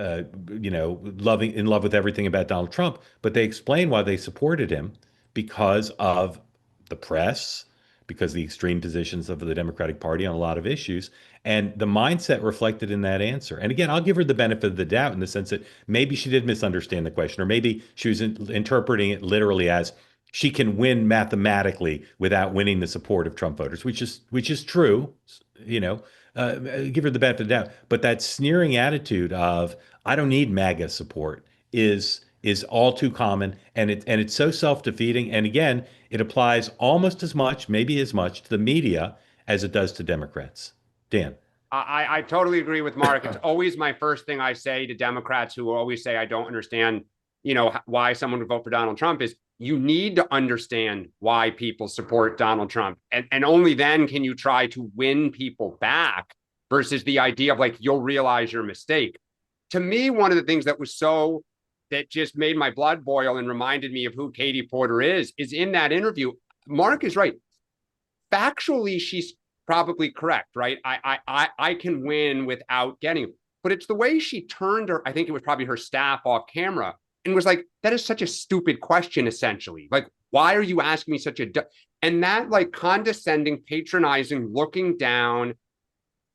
love with everything about Donald Trump, but they explain why they supported him because of the press, because of the extreme positions of the Democratic Party on a lot of issues, and the mindset reflected in that answer. And again, I'll give her the benefit of the doubt in the sense that maybe she did misunderstand the question, or maybe she was interpreting it literally as she can win mathematically without winning the support of Trump voters, which is true, give her the benefit of the doubt. But that sneering attitude of I don't need MAGA support is all too common, and it's so self-defeating. And again, it applies almost as much, maybe as much, to the media as it does to Democrats. Dan. I totally agree with Mark. It's always my first thing I say to Democrats who always say I don't understand, why someone would vote for Donald Trump is you need to understand why people support Donald Trump. And only then can you try to win people back versus the idea of like, you'll realize your mistake. To me, one of the things that just made my blood boil and reminded me of who Katie Porter is in that interview. Mark is right. Factually, she's probably correct, right? I can win without getting him. But it's the way she turned her, I think it was probably her staff off camera, and was like, that is such a stupid question, essentially. Like, why are you asking me such a... And that like condescending, patronizing, looking down,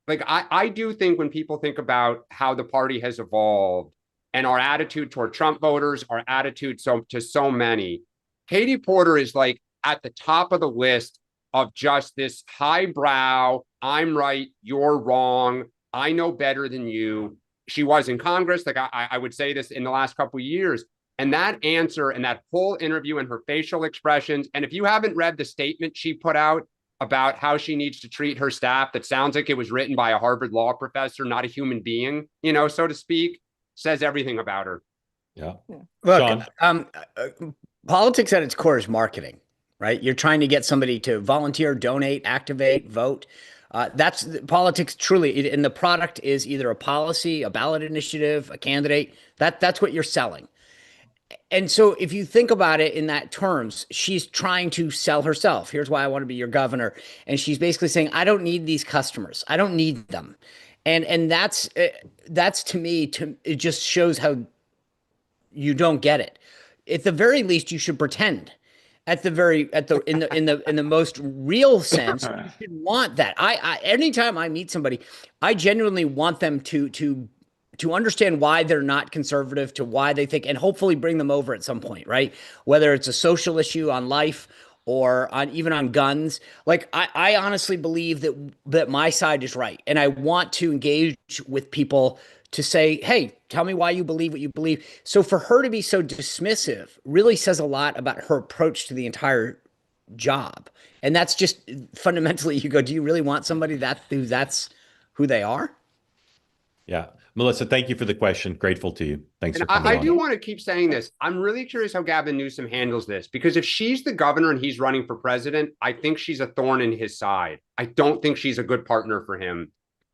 like I do think when people think about how the party has evolved and our attitude toward Trump voters, our attitude to so many, Katie Porter is like at the top of the list of just this highbrow, I'm right, you're wrong, I know better than you. She was in Congress, like I would say this in the last couple of years. And that answer and that whole interview and her facial expressions, and if you haven't read the statement she put out about how she needs to treat her staff, that sounds like it was written by a Harvard law professor, not a human being, so to speak, says everything about her. Yeah. Look, politics at its core is marketing, right? You're trying to get somebody to volunteer, donate, activate, vote. That's politics truly. And the product is either a policy, a ballot initiative, a candidate. That's what you're selling. And so if you think about it in that terms, she's trying to sell herself. Here's why I want to be your governor. And she's basically saying, I don't need these customers. I don't need them. And that's to me, it just shows how you don't get it. At the very least, you should pretend. In the most real sense, you should want that. I anytime I meet somebody, I genuinely want them to understand why they're not conservative, to why they think, and hopefully bring them over at some point, right? Whether it's a social issue on life or even on guns. Like I honestly believe that my side is right. And I want to engage with people to say, hey, tell me why you believe what you believe. So for her to be so dismissive really says a lot about her approach to the entire job. And that's just fundamentally, you go, do you really want somebody that's who they are? Yeah. Melissa, thank you for the question. Grateful to you. Thanks for coming I on. do want to keep saying this. I'm really curious how Gavin Newsom handles this, because if she's the governor and he's running for president, I think she's a thorn in his side. I don't think she's a good partner for him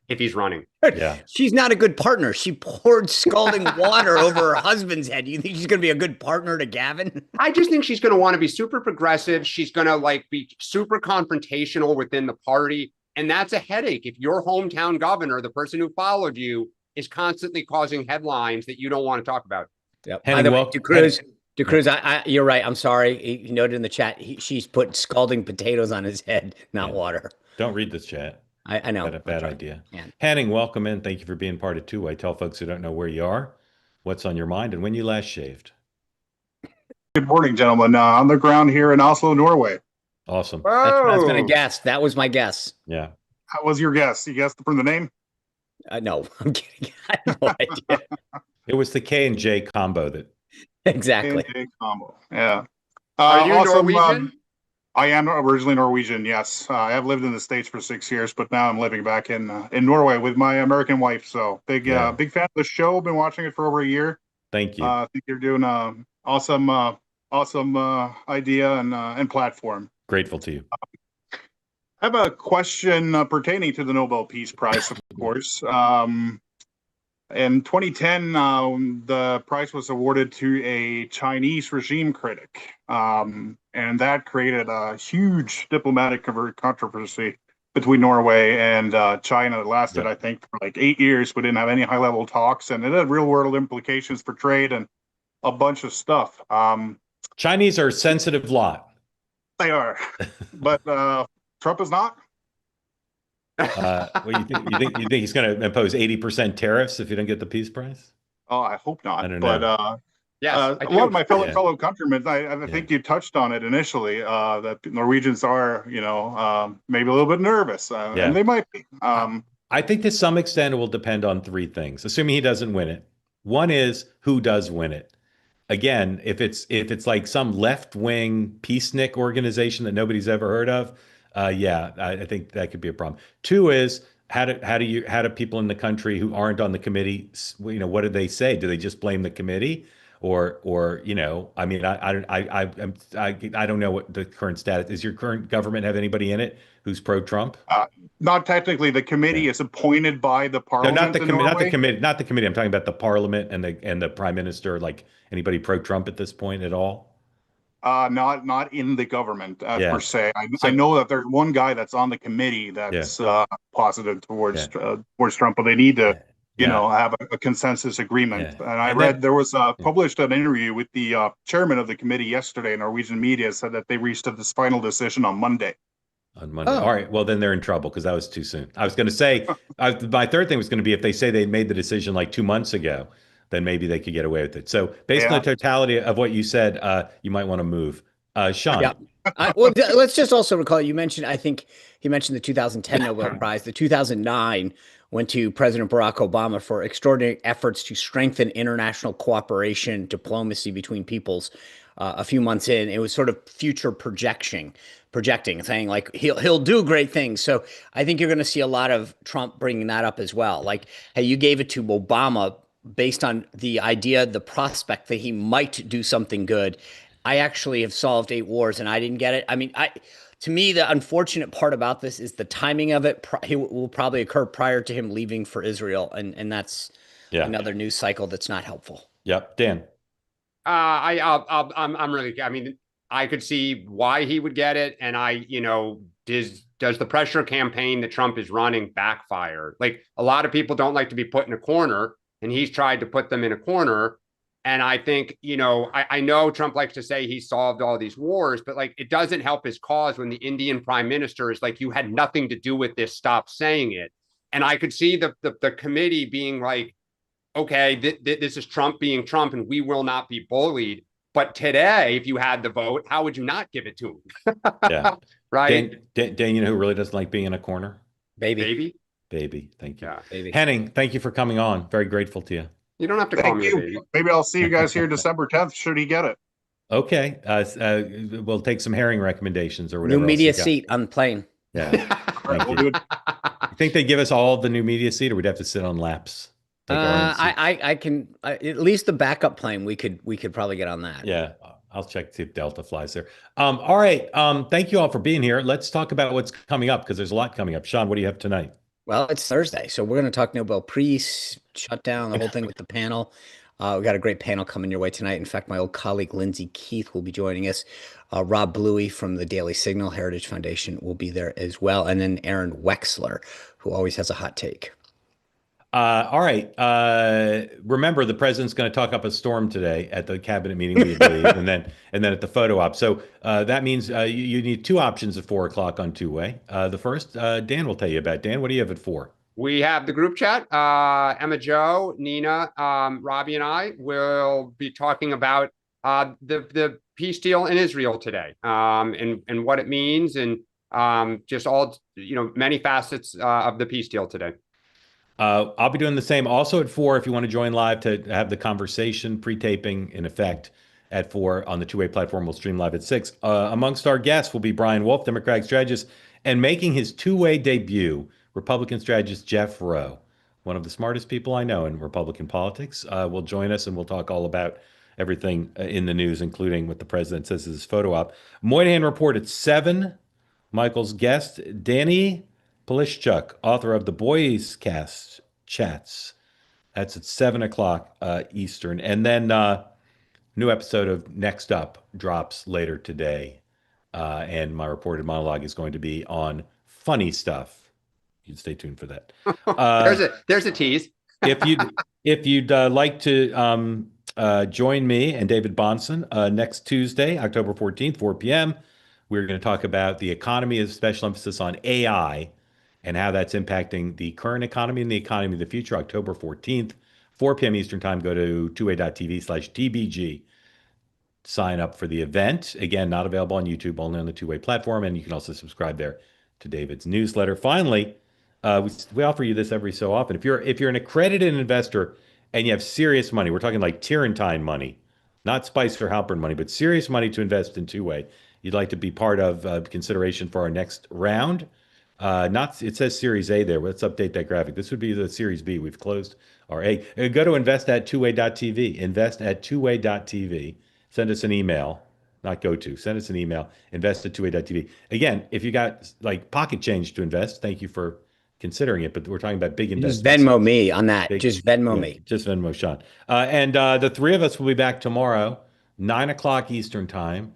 if he's running. Yeah. She's not a good partner. She poured scalding water over her husband's head. You think she's going to be a good partner to Gavin? I just think she's going to want to be super progressive. She's going to be super confrontational within the party. And that's a headache. If your hometown governor, the person who followed you, is constantly causing headlines that you don't want to talk about. Yep. By the way, DeCruz, you're right. I'm sorry. He noted in the chat, she's put scalding potatoes on his head, not water. Don't read this chat. I know. Bad idea. Yeah. Hanning, welcome in. Thank you for being part of Two-Way. Tell folks who don't know where you are, what's on your mind, and when you last shaved. Good morning, gentlemen. On the ground here in Oslo, Norway. Awesome. That's what I was going to guess. That was my guess. Yeah. How was your guess? You guessed from the name? No, I'm kidding. I have no idea. It was the K and J combo that. Exactly. K and J combo. Yeah. Are you Norwegian? I am originally Norwegian. Yes, I have lived in the States for 6 years, but now I'm living back in Norway with my American wife. So big fan of the show. Been watching it for over a year. Thank you. I think you're doing an awesome idea and platform. Grateful to you. I have a question pertaining to the Nobel Peace Prize, of course. In 2010, the prize was awarded to a Chinese regime critic, and that created a huge diplomatic controversy between Norway and China. It lasted, I think, for like 8 years. We didn't have any high-level talks, and it had real-world implications for trade and a bunch of stuff. Chinese are a sensitive lot. They are, but Trump is not. Well, you think he's going to impose 80% tariffs if you don't get the Peace Prize? Oh, I hope not. I don't know. But yes, a lot of my fellow countrymen, I think you touched on it initially, that Norwegians are, maybe a little bit nervous, and they might be. I think to some extent it will depend on three things, assuming he doesn't win it. One is who does win it. Again, if it's like some left-wing peacenik organization that nobody's ever heard of, I think that could be a problem. Two is how do people in the country who aren't on the committee, what do they say? Do they just blame the committee, or I mean, I don't know what the current status is. Your current government have anybody in it who's pro-Trump? Not technically. The committee is appointed by the parliament. No, not the committee. Not the committee. I'm talking about the parliament and the prime minister. Like anybody pro-Trump at this point at all? Not in the government per se. I know that there's one guy that's on the committee that's positive towards Trump, but they need to have a consensus agreement. And I read there was published an interview with the chairman of the committee yesterday. Norwegian media said that they reached this final decision on Monday. On Monday. All right. Well, then they're in trouble because that was too soon. I was going to say, my third thing was going to be if they say they made the decision like 2 months ago, then maybe they could get away with it. So based on the totality of what you said, you might want to move. Sean. Yeah. Well, let's just also recall, you mentioned, I think he mentioned the 2010 Nobel Prize. The 2009 went to President Barack Obama for extraordinary efforts to strengthen international cooperation, diplomacy between peoples. A few months in, it was sort of future projecting, saying like he'll do great things. So I think you're going to see a lot of Trump bringing that up as well. Like, hey, you gave it to Obama based on the idea, the prospect that he might do something good. I actually have solved 8 wars and I didn't get it. I mean, to me, the unfortunate part about this is the timing of it. It will probably occur prior to him leaving for Israel, and that's another news cycle that's not helpful. Yep, Dan. I'm really. I mean, I could see why he would get it, and does the pressure campaign that Trump is running backfire? Like, a lot of people don't like to be put in a corner, and he's tried to put them in a corner. And I think, I know Trump likes to say he solved all these wars, but like, it doesn't help his cause when the Indian prime minister is like, you had nothing to do with this, stop saying it. And I could see the committee being like, okay, this is Trump being Trump and we will not be bullied. But today, if you had the vote, how would you not give it to him? Yeah. Right. Dan, you know who really doesn't like being in a corner? Baby. Thank you. Yeah, baby. Henning, thank you for coming on. Very grateful to you. You don't have to call me a baby. Maybe I'll see you guys here December 10th. Should he get it? Okay. We'll take some herring recommendations or whatever. New media seat on the plane. Yeah. Thank you. You think they give us all the new media seat, or we'd have to sit on laps? I can at least the backup plane. We could probably get on that. Yeah. I'll check to see if Delta flies there. All right. Thank you all for being here. Let's talk about what's coming up because there's a lot coming up. Sean, what do you have tonight? Well, it's Thursday, so we're going to talk Nobel Peace, Shutdown, the whole thing with the panel. We got a great panel coming your way tonight. In fact, my old colleague Lindsay Keith will be joining us. Rob Bluey from the Daily Signal Heritage Foundation will be there as well. And then Aaron Wexler, who always has a hot take. All right. Remember, the president's going to talk up a storm today at the cabinet meeting, we believe, and then at the photo op. So that means you need 2 options at 4 o'clock on two-way. The first, Dan will tell you about. Dan, what do you have at 4? We have the group chat. Emma Jo, Nina, Robbie, and I will be talking about the peace deal in Israel today, and what it means, and just all many facets of the peace deal today. I'll be doing the same also at 4 if you want to join live to have the conversation pre-taping in effect at 4 on the two-way platform. We'll stream live at 6. Amongst our guests will be Brian Wolf, Democratic strategist, and making his two-way debut, Republican strategist Jeff Rowe, one of the smartest people I know in Republican politics, will join us, and we'll talk all about everything in the news, including what the president says is his photo op. Moynihan Report at 7. Michael's guest, Danny Polishchuk, author of the Boys Cast Chats. That's at 7 o'clock Eastern. And then new episode of Next Up drops later today. And my reported monologue is going to be on funny stuff. You can stay tuned for that. There's a tease. if you'd like to join me and David Bonson next Tuesday, October 14th, 4 p.m., we're going to talk about the economy, with special emphasis on AI and how that's impacting the current economy and the economy of the future. October 14th, 4 p.m. Eastern time. Go to tway.tv/TBG. Sign up for the event. Again, not available on YouTube, only on the two-way platform. And you can also subscribe there to David's newsletter. Finally, we offer you this every so often. If you're an accredited investor and you have serious money, we're talking like Turrentine money, not Spicer Halperin money, but serious money to invest in two-way, you'd like to be part of consideration for our next round. It says Series A there. Let's update that graphic. This would be the Series B. We've closed our A. Go to invest@tway.tv. Invest@tway.tv. Send us an email. Send us an email. Invest@tway.tv. Again, if you got like pocket change to invest, thank you for considering it. But we're talking about big investments. Just Venmo me on that. Just Venmo me. Just Venmo Sean. And the 3 of us will be back tomorrow, 9 o'clock Eastern time.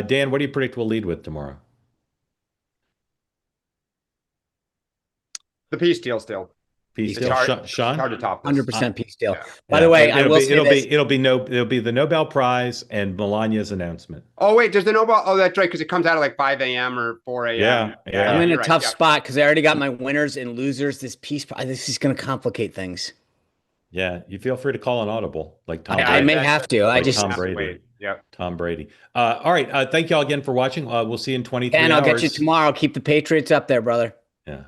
Dan, what do you predict we'll lead with tomorrow? The peace deal still. Peace It's deal. hard, Sean? it's hard to top this. 100% peace deal. Yeah. By the way, I will say this. It'll be the Nobel Prize and Melania's announcement. Oh wait, does the Nobel? Oh, that's right, because it comes out at like 5 a.m. or 4 a.m. Yeah. I'm in a you're right, tough yeah. spot because I already got my winners and losers. This is going to complicate things. Yeah, you feel free to call an audible like Tom. I may have to. I just Tom Brady. Yeah. Tom Brady. All right. Thank you all again for watching. We'll see you in 23 And hours. I'll get you tomorrow. Keep the Patriots up there, brother. Yeah.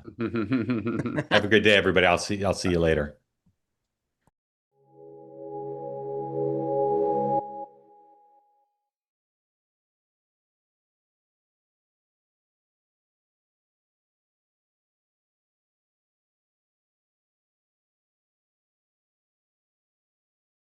Have a good day, everybody. I'll see you later.